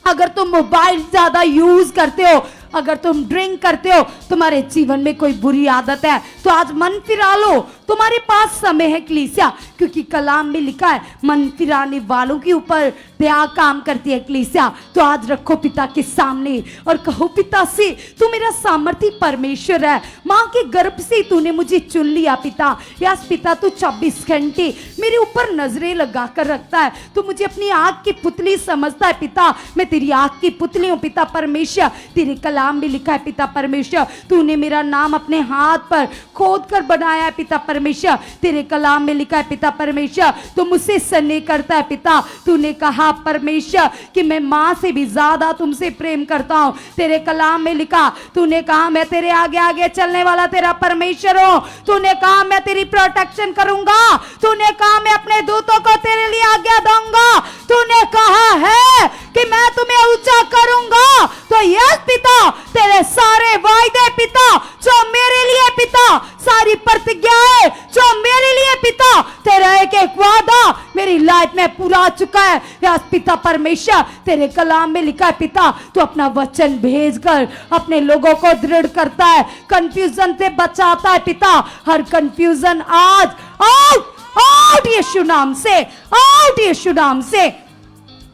अगर तुम मोबाइल ज्यादा यूज करते हो, अगर तुम ड्रिंक करते हो, तुम्हारे जीवन में कोई बुरी आदत है, तो आज मन फिरा लो, तुम्हारे पास समय है कलीसिया, क्योंकि कलाम में लिखा है मन फिराने वालों के ऊपर दया काम करती है कलीसिया। तो आज रखो पिता के सामने और कहो पिता से, तू मेरा सामर्थी परमेश्वर है, माँ के गर्भ से तूने मुझे चुन लिया पिता। यस पिता तू 24 घंटे मेरे ऊपर नजरें लगा कर रखता है, तू मुझे अपनी आँख की पुतली समझता है पिता, मैं तेरी आँख की पुतली हूँ पिता परमेश्वर। तेरे कलाम में लिखा है पिता परमेश्वर, तूने मेरा नाम अपने हाथ पर खोद कर बनाया है पिता परमेश्वर। तेरे कलाम में लिखा है पिता परमेश्वर, तू मुझसे स्नेह करता है पिता। तूने कहा परमेश्वर कि मैं माँ से भी ज्यादा तुमसे प्रेम करता हूँ। तेरे कलाम में लिखा, तूने कहा मैं तेरे आगे आगे चलने वाला तेरा परमेश्वर हूँ। तूने कहा मैं तेरी प्रोटेक्शन करूंगा, तूने कहा मैं अपने दूतों को तेरे लिए आज्ञा दूंगा, तूने कहा है कि मैं तुम्हें ऊंचा करूंगा। तो यस पिता, तेरे सारे वायदे पिता जो मेरे लिए पिता, सारी प्रतिज्ञाएं जो मेरे लिए पिता, तेरा एक एक वादा मेरी लाइफ में पूरा आ चुका है। यस पिता परमेश्वर, तेरे कलाम में लिखा है पिता, तो अपना वचन भेजकर अपने लोगों को दृढ़ करता है, कंफ्यूजन से बचाता है पिता। हर कंफ्यूजन आज आउट आउट यीशु नाम से, आउट यीशु नाम से।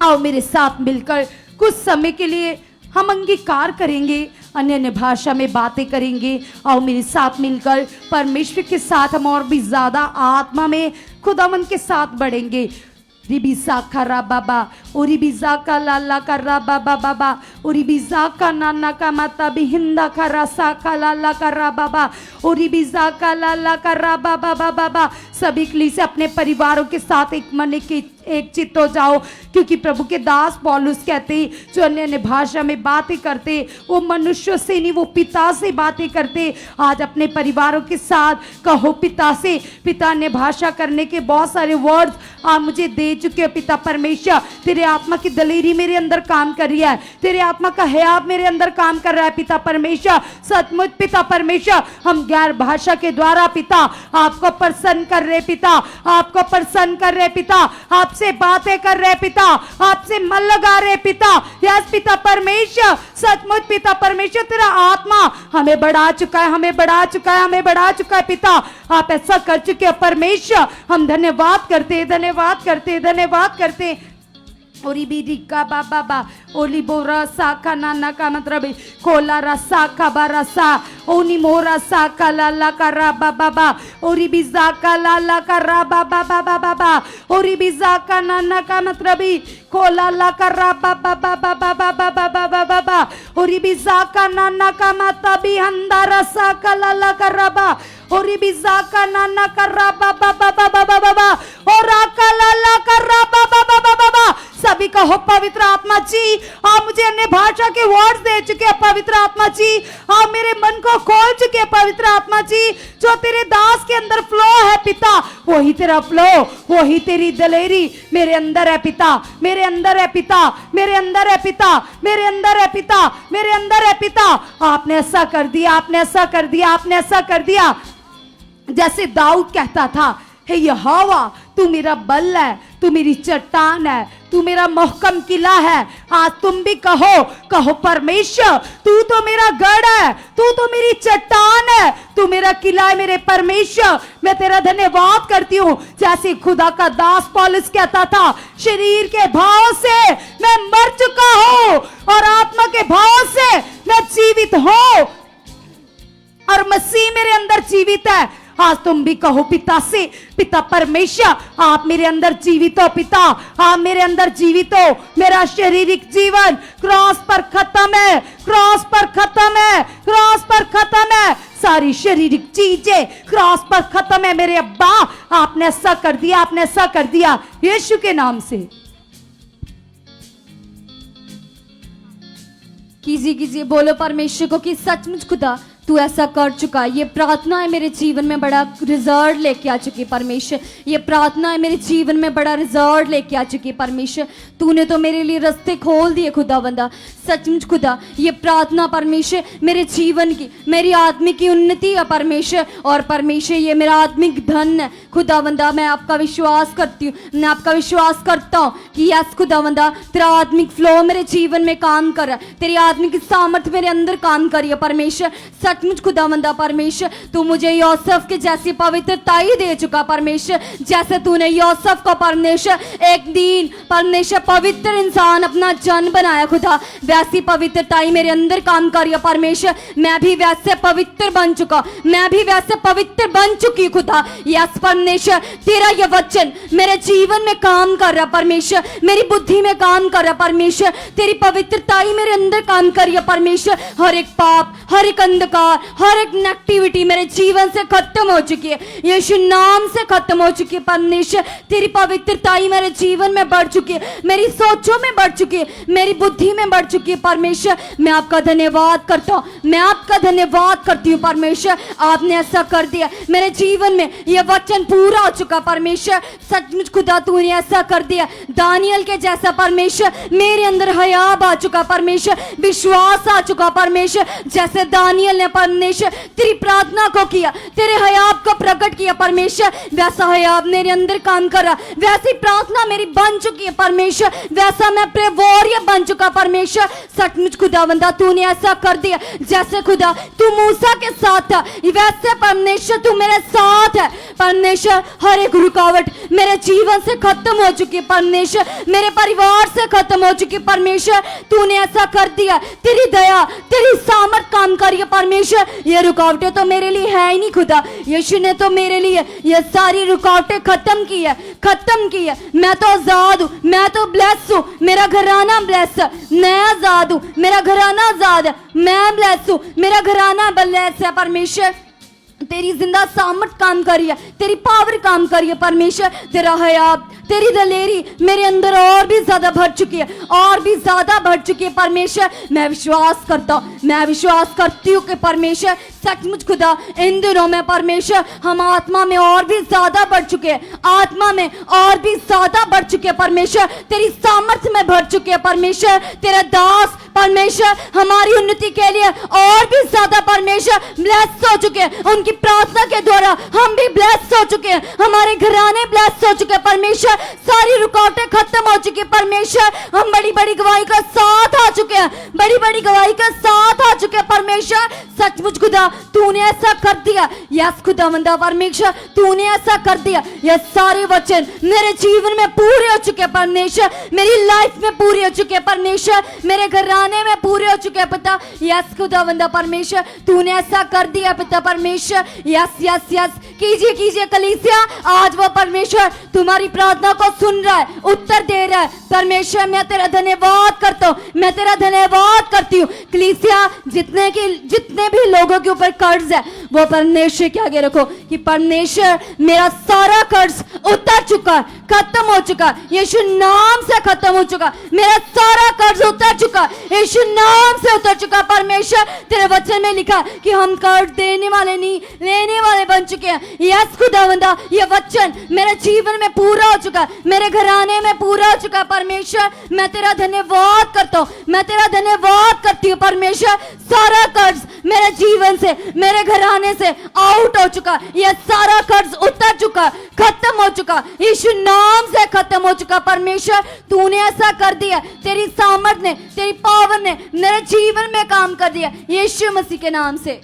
आओ मेरे साथ मिलकर कुछ समय के लिए हम अंगीकार करेंगे, अन्य अन्य भाषा में बातें करेंगे। आओ मेरे साथ मिलकर परमेश्वर के साथ हम और भी ज्यादा आत्मा में खुदावंद के साथ बढ़ेंगे। रिबिसा खरा बाबा, ओरिबिजा का लाला करा बाबा बाबा, ओरिबिजा का नाना का माता बिहिंदा खरा सा का लाला करा बाबा, ओरिबिजा का लाला करा बाबा बाबा। सभी कलीसिया अपने परिवारों के साथ एक मन के एक चित्त हो जाओ, क्योंकि प्रभु के दास पौलुस कहते जो अन्य अन्य भाषा में बातें करते वो मनुष्यों से नहीं, वो पिता से बातें करते। आज अपने परिवारों के साथ कहो पिता से। पिता ने भाषा करने के बहुत सारे वर्ड्स आप मुझे दे चुके हो। पिता परमेश्वर, तेरे आत्मा की दलेरी मेरे अंदर काम कर रही है, तेरे आत्मा का हयात मेरे अंदर काम कर रहा है। पिता परमेश्वर, सचमुच पिता परमेश्वर, हम गैर भाषा के द्वारा पिता आपको प्रसन्न कर रहे पिता, आपको प्रसन्न कर रहे पिता, आपसे बातें कर रहे पिता, आपसे मन लगा रहे पिता। यस पिता परमेश्वर, सचमुच पिता परमेश्वर, तेरा आत्मा हमें बढ़ा चुका है, हमें बढ़ा चुका है, हमें बढ़ा चुका है पिता। आप ऐसा कर चुके हो परमेश्वर, हम धन्यवाद करते, धन्यवाद करते, धन्यवाद करते। ओरी बीरी का बाबा बा ओली बोरा सा का नाना का मतलब कोला रसा का बारसा ओनी मोरा सा का लाला का रा बाबा बा ओरी बिजा का लाला का रा बाबा बाबा बाबा ओरी बिजा का नाना का मतलब कोला ला का रा बाबा बाबा बाबा बाबा बाबा बाबा ओरी बिजा का नाना का माता भी हंदा रसा का लाला का राबा ओरी बिजा का नाना का रा बाबा बाबा बाबा बाबा और का लाला का रा बाबा बाबा बाबा। सभी कहो पवित्र आत्मा जी, आप मुझे अन्य भाषा के वर्ड्स दे चुके हैं पवित्र आत्मा जी, आप मेरे मन को खोल चुके हैं पवित्र आत्मा जी। जो तेरे दास के अंदर फ्लो है पिता, वही तेरा फ्लो, वही तेरी दलेरी मेरे अंदर है पिता, मेरे अंदर है पिता, मेरे अंदर है पिता, मेरे अंदर है पिता, मेरे अंदर है पिता। आपने ऐसा कर दिया, आपने ऐसा कर दिया, आपने ऐसा कर दिया। जैसे दाऊद कहता था, हे यहोवा तू मेरा बल है, तू मेरी चट्टान है, तू मेरा मोहकम किला है। आज तुम भी कहो, कहो परमेश्वर तू तो मेरा गढ़ है, तू तो मेरी चट्टान है, तू मेरा किला है मेरे परमेश्वर। मैं तेरा धन्यवाद करती हूँ। जैसे खुदा का दास पौलुस कहता था, शरीर के भाव से मैं मर चुका हूँ और आत्मा के भाव से मैं जीवित हूँ और मसीह मेरे अंदर जीवित है। आज तुम भी कहो पिता से, पिता परमेश्वर आप मेरे अंदर जीवित हो पिता, आप मेरे अंदर जीवित हो। मेरा शारीरिक जीवन क्रॉस पर खत्म है, क्रॉस पर खत्म है, क्रॉस पर खत्म है। सारी शारीरिक चीजें क्रॉस पर खत्म है मेरे अब्बा। आपने ऐसा कर दिया, आपने ऐसा कर दिया यीशु के नाम से। कीजिए बोलो परमेश्वर को कि सचमुच खुदा तू ऐसा कर चुका। ये प्रार्थना है मेरे जीवन में बड़ा रिजल्ट लेके आ चुकी परमेश्वर, ये प्रार्थना है मेरे जीवन में बड़ा रिजल्ट लेके आ चुकी परमेश्वर। तूने तो मेरे लिए रास्ते खोल दिए खुदा बंदा। सचमुच खुदा ये प्रार्थना परमेश्वर मेरे जीवन की, मेरी आत्मिक की उन्नति है परमेश्वर, और परमेश्वर ये मेरा आत्मिक धन है खुदा बंदा। मैं आपका विश्वास करती हूँ, मैं आपका विश्वास करता हूँ कि यस खुदा बंदा तेरा आत्मिक फ्लो मेरे जीवन में काम कर रहा है, तेरी आत्मिक सामर्थ मेरे अंदर काम कर रही है परमेश्वर। सचमुच खुदावंदा परमेश्वर तू मुझे यूसुफ के जैसी पवित्रताई दे चुका परमेश्वर। जैसे तूने यूसुफ को परमेश्वर एक दिन परमेश्वर पवित्र इंसान अपना जन बनाया खुदा, वैसी पवित्रताई मेरे अंदर काम कर रही है परमेश्वर। मैं भी वैसे पवित्र बन चुका, मैं भी वैसे पवित्र बन चुकी खुदा। यस परमेश्वर तेरा ये वचन मेरे जीवन में काम कर रहा परमेश्वर, मेरी बुद्धि में काम कर रहा परमेश्वर, तेरी पवित्रताई मेरे अंदर काम कर रही है परमेश्वर। हर एक पाप, हर एक अंधकार, हर एक नेगेटिविटी मेरे जीवन से खत्म हो चुकी है, यीशु नाम से खत्म हो चुकी है परमेश्वर। तेरी पवित्रताई मेरे जीवन में बढ़ चुकी है, मेरी सोचों में बढ़ चुकी है, मेरी बुद्धि में बढ़ चुकी है परमेश्वर। मैं आपका धन्यवाद करता हूँ, मैं आपका धन्यवाद करती हूँ परमेश्वर। आपने ऐसा कर दिया मेरे जीवन में, यह वचन पूरा हो चुका परमेश्वर। सचमुच खुदा तूने ऐसा कर दिया। दानियल के जैसा परमेश्वर मेरे अंदर हया आ चुका परमेश्वर, विश्वास आ चुका परमेश्वर। जैसे दानियल ने परमेश्वर तेरी प्रार्थना को किया, तेरे हयाब को प्रकट किया परमेश्वर, वैसा हयाब मेरे अंदर काम कर रहा, वैसी प्रार्थना मेरी बन चुकी है परमेश्वर, वैसा मैं प्रे वॉरियर बन चुका परमेश्वर। सचमुच खुदावंदा तूने ऐसा कर दिया। जैसे खुदा तू मूसा के साथ था, वैसे परमेश्वर तू मेरे साथ है परमेश्वर। हर एक रुकावट मेरे जीवन से खत्म हो चुकी है परमेश्वर, मेरे परिवार से खत्म हो चुकी है परमेश्वर। तूने ऐसा कर दिया, तेरी दया, तेरी सामर्थ काम कर रही है परमेश्वर। ये रुकावटें तो मेरे लिए है ही नहीं खुदा, यीशु ने तो मेरे लिए ये सारी रुकावटें खत्म की है, खत्म की है। मैं तो आजाद हूँ, मैं तो ब्लेस हूँ, मेरा घराना ब्लेस है। मैं आजाद हूँ, मेरा घराना आजाद है, मैं ब्लेस हूँ, मेरा घराना ब्लेस है परमेश्वर। तेरी जिंदा सामर्थ काम कर रही है, तेरी पावर काम कर रही है परमेश्वर। तेरा हया, तेरी दलेरी मेरे अंदर और भी ज्यादा भर चुकी है, और भी ज्यादा भर चुकी है परमेश्वर। मैं विश्वास करता हूँ, मैं विश्वास करती हूँ कि परमेश्वर सचमुच खुदा इन दिनों में परमेश्वर हम आत्मा में और भी ज्यादा बढ़ चुके हैं, आत्मा में और भी ज्यादा बढ़ चुके हैं परमेश्वर। तेरी सामर्थ्य में भर चुके हैं परमेश्वर। तेरा दास परमेश्वर हमारी उन्नति के लिए और भी ज्यादा परमेश्वर ब्लेस्ड हो चुके हैं। उनकी प्रार्थना के द्वारा हम भी ब्लेस्ड हो चुके हैं, हमारे घराने ब्लेस्ड हो चुके हैं परमेश्वर। सारी रुकावटें खत्म हो चुकी है परमेश्वर। हम बड़ी बड़ी गवाही का साथ आ चुके हैं, बड़ी बड़ी गवाही का साथ आ चुके हैं परमेश्वर। सचमुच खुदा तूने ऐसा कर दिया, यस खुदावंदा परमेश्वर तूने ऐसा कर दिया। ये सारे वचन मेरे जीवन में पूरे हो चुके हैं परमेश्वर, मेरी लाइफ में पूरे हो चुके हैं परमेश्वर, मेरे घराने में पूरे हो चुके हैं पिता। यस खुदावंदा परमेश्वर तूने ऐसा कर दिया पिता परमेश्वर। यस यस यस कीजिए कीजिए कलीसिया, आज वो परमेश्वर तुम्हारी प्रार्थना को सुन रहा है, उत्तर दे रहा है परमेश्वर। मैं तेरा धन्यवाद करता हूँ, मैं तेरा धन्यवाद करती हूँ। कलीसिया जितने भी लोगों के ऊपर कर्ज है वो परमेश्वर के आगे रखो कि परमेश्वर मेरा सारा कर्ज उतर चुका है, खत्म हो चुका है, यीशु नाम से खत्म हो चुका, मेरा सारा कर्ज उतर चुका, यीशु नाम से उतर चुका परमेश्वर। तेरे वचन में लिखा कि हम कर्ज देने वाले नहीं लेने वाले बन चुके हैं। यस खुदावंदा ये वचन मेरे जीवन में पूरा हो चुका, मेरे घराने में पूरा हो चुका परमेश्वर। मैं तेरा धन्यवाद करता हूँ, मैं तेरा धन्यवाद करती हूँ परमेश्वर। सारा कर्ज मेरे जीवन से, मेरे घराने से आउट हो चुका, यह सारा कर्ज उतर चुका, खत्म हो चुका, यीशु नाम से खत्म हो चुका परमेश्वर। तूने ऐसा कर दिया, तेरी सामर्थ ने, तेरी पावर ने मेरे जीवन में काम कर दिया यीशु मसीह के नाम से।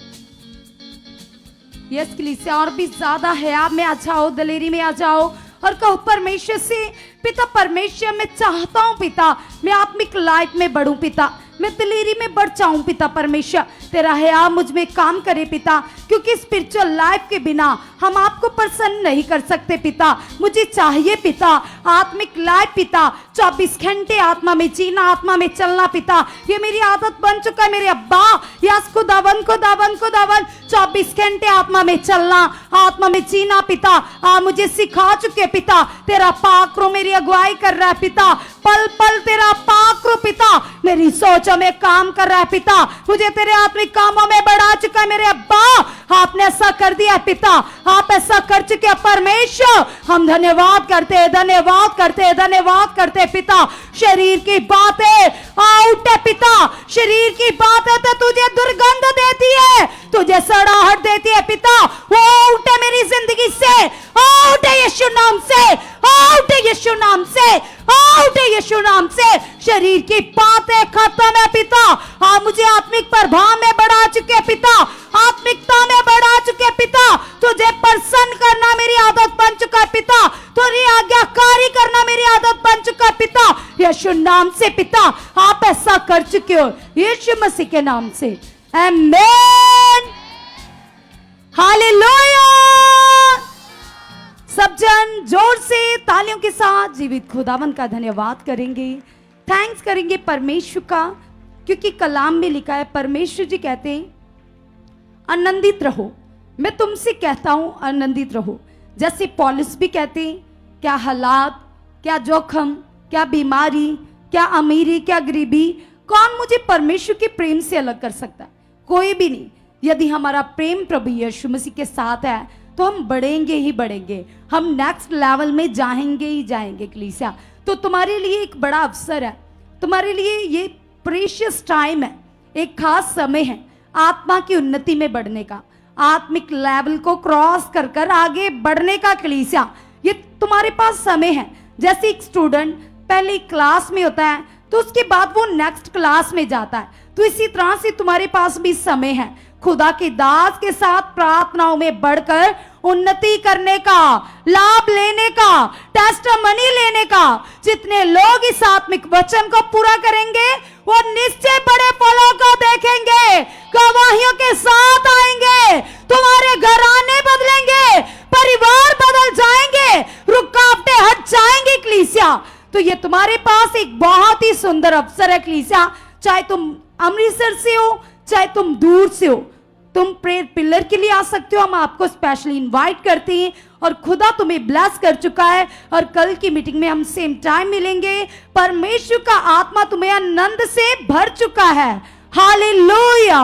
यस कलीसिया और भी ज्यादा हया में आ जाओ, दलेरी में आ जाओ और कहो परमेश्वर से, पिता परमेश्वर मैं चाहता हूँ पिता मैं आत्मिक लाइफ में बढ़ूं पिता, मैं दलेरी में बढ़ जाऊं पिता परमेश्वर। तेरा हया मुझ में काम करे पिता, क्योंकि स्पिरिचुअल लाइफ के बिना हम आपको प्रसन्न नहीं कर सकते पिता। मुझे चाहिए पिता आत्मिक लाइफ पिता, 24 घंटे आत्मा में जीना, आत्मा में चलना पिता, ये मेरी आदत बन चुका है मेरे अब्बा। यस खुदावन खुदावन खुदावन 24 घंटे आत्मा में चलना, आत्मा में जीना पिता आप मुझे सिखा चुके पिता। तेरा पाकरो मेरी अगुवाई कर रहा है पिता, पल पल तेरा पाकरो पिता मेरी सोचों में काम कर रहा है पिता, मुझे तेरे आत्मिक कामों में बढ़ा चुका है मेरे अब्बा। आपने ऐसा कर दिया पिता, आप ऐसा कर चुके हैं परमेश्वर। हम धन्यवाद करते हैं, धन्यवाद करते हैं, धन्यवाद करते हैं पिता। शरीर की बातें आउट है पिता, शरीर की बातें तो तुझे दुर्गंध देती है, तुझे सड़ाहट देती है पिता, वो आउट है मेरी जिंदगी से, आउट है यीशु नाम से, आउट है यीशु नाम से, आउट है यीशु नाम से। शरीर की बातें खत्म है पिता, आप मुझे आत्मिक प्रभाव में बढ़ा चुके पिता, आत्मिकता में बढ़ा चुके पिता। तुझे प्रसन्न करना मेरी आदत बन चुका है पिता, तुझे आज्ञाकारी करना मेरी आदत बन चुका है पिता। यीशु नाम से पिता आप ऐसा कर चुके हो यीशु मसीह के नाम से, आमीन, हालेलुया। सब जन जोर से तालियों के साथ जीवित खुदावन का धन्यवाद करेंगे, थैंक्स करेंगे परमेश्वर का, क्योंकि कलाम में लिखा है परमेश्वर जी कहते हैं आनंदित रहो। मैं तुमसे कहता हूं आनंदित रहो, जैसे पौलुस भी कहते हैं क्या हालात, क्या जोखम, क्या बीमारी, क्या अमीरी, क्या गरीबी, कौन मुझे परमेश्वर के प्रेम से अलग कर सकता है? कोई भी नहीं। यदि हमारा प्रेम प्रभु यीशु मसीह के साथ है तो हम बढ़ेंगे ही बढ़ेंगे, हम नेक्स्ट लेवल में जाएंगे ही जाएंगे कलीसिया। तो तुम्हारे लिए एक बड़ा अवसर है, तुम्हारे लिए ये प्रेशियस टाइम है, एक खास समय है आत्मा की उन्नति में बढ़ने का, आत्मिक लेवल को क्रॉस कर कर आगे बढ़ने का कलीसिया। ये तुम्हारे पास समय है। जैसे एक स्टूडेंट पहले क्लास में होता है तो उसके बाद वो नेक्स्ट क्लास में जाता है, तो इसी तरह से तुम्हारे पास भी समय है खुदा के दास के साथ प्रार्थनाओं में बढ़कर उन्नति करने का, लाभ लेने का, टेस्टमनी लेने का। जितने लोग इस आत्मिक वचन को पूरा करेंगे वो निश्चय बड़े फलों को देखेंगे, गवाहियों के साथ आएंगे, तुम्हारे घराने बदलेंगे, परिवार बदल जाएंगे, रुकावटें हट जाएंगी कलीसिया। तो ये तुम्हारे पास एक बहुत ही सुंदर अवसर है कलीसिया, चाहे तुम अमृतसर से हो चाहे तुम दूर से हो, तुम प्रेयर पिलर के लिए आ सकते हो, हम आपको स्पेशली इनवाइट करते हैं। और खुदा तुम्हें ब्लेस कर चुका है और कल की मीटिंग में हम सेम टाइम मिलेंगे। परमेश्वर का आत्मा तुम्हें आनंद से भर चुका है। हालेलुया।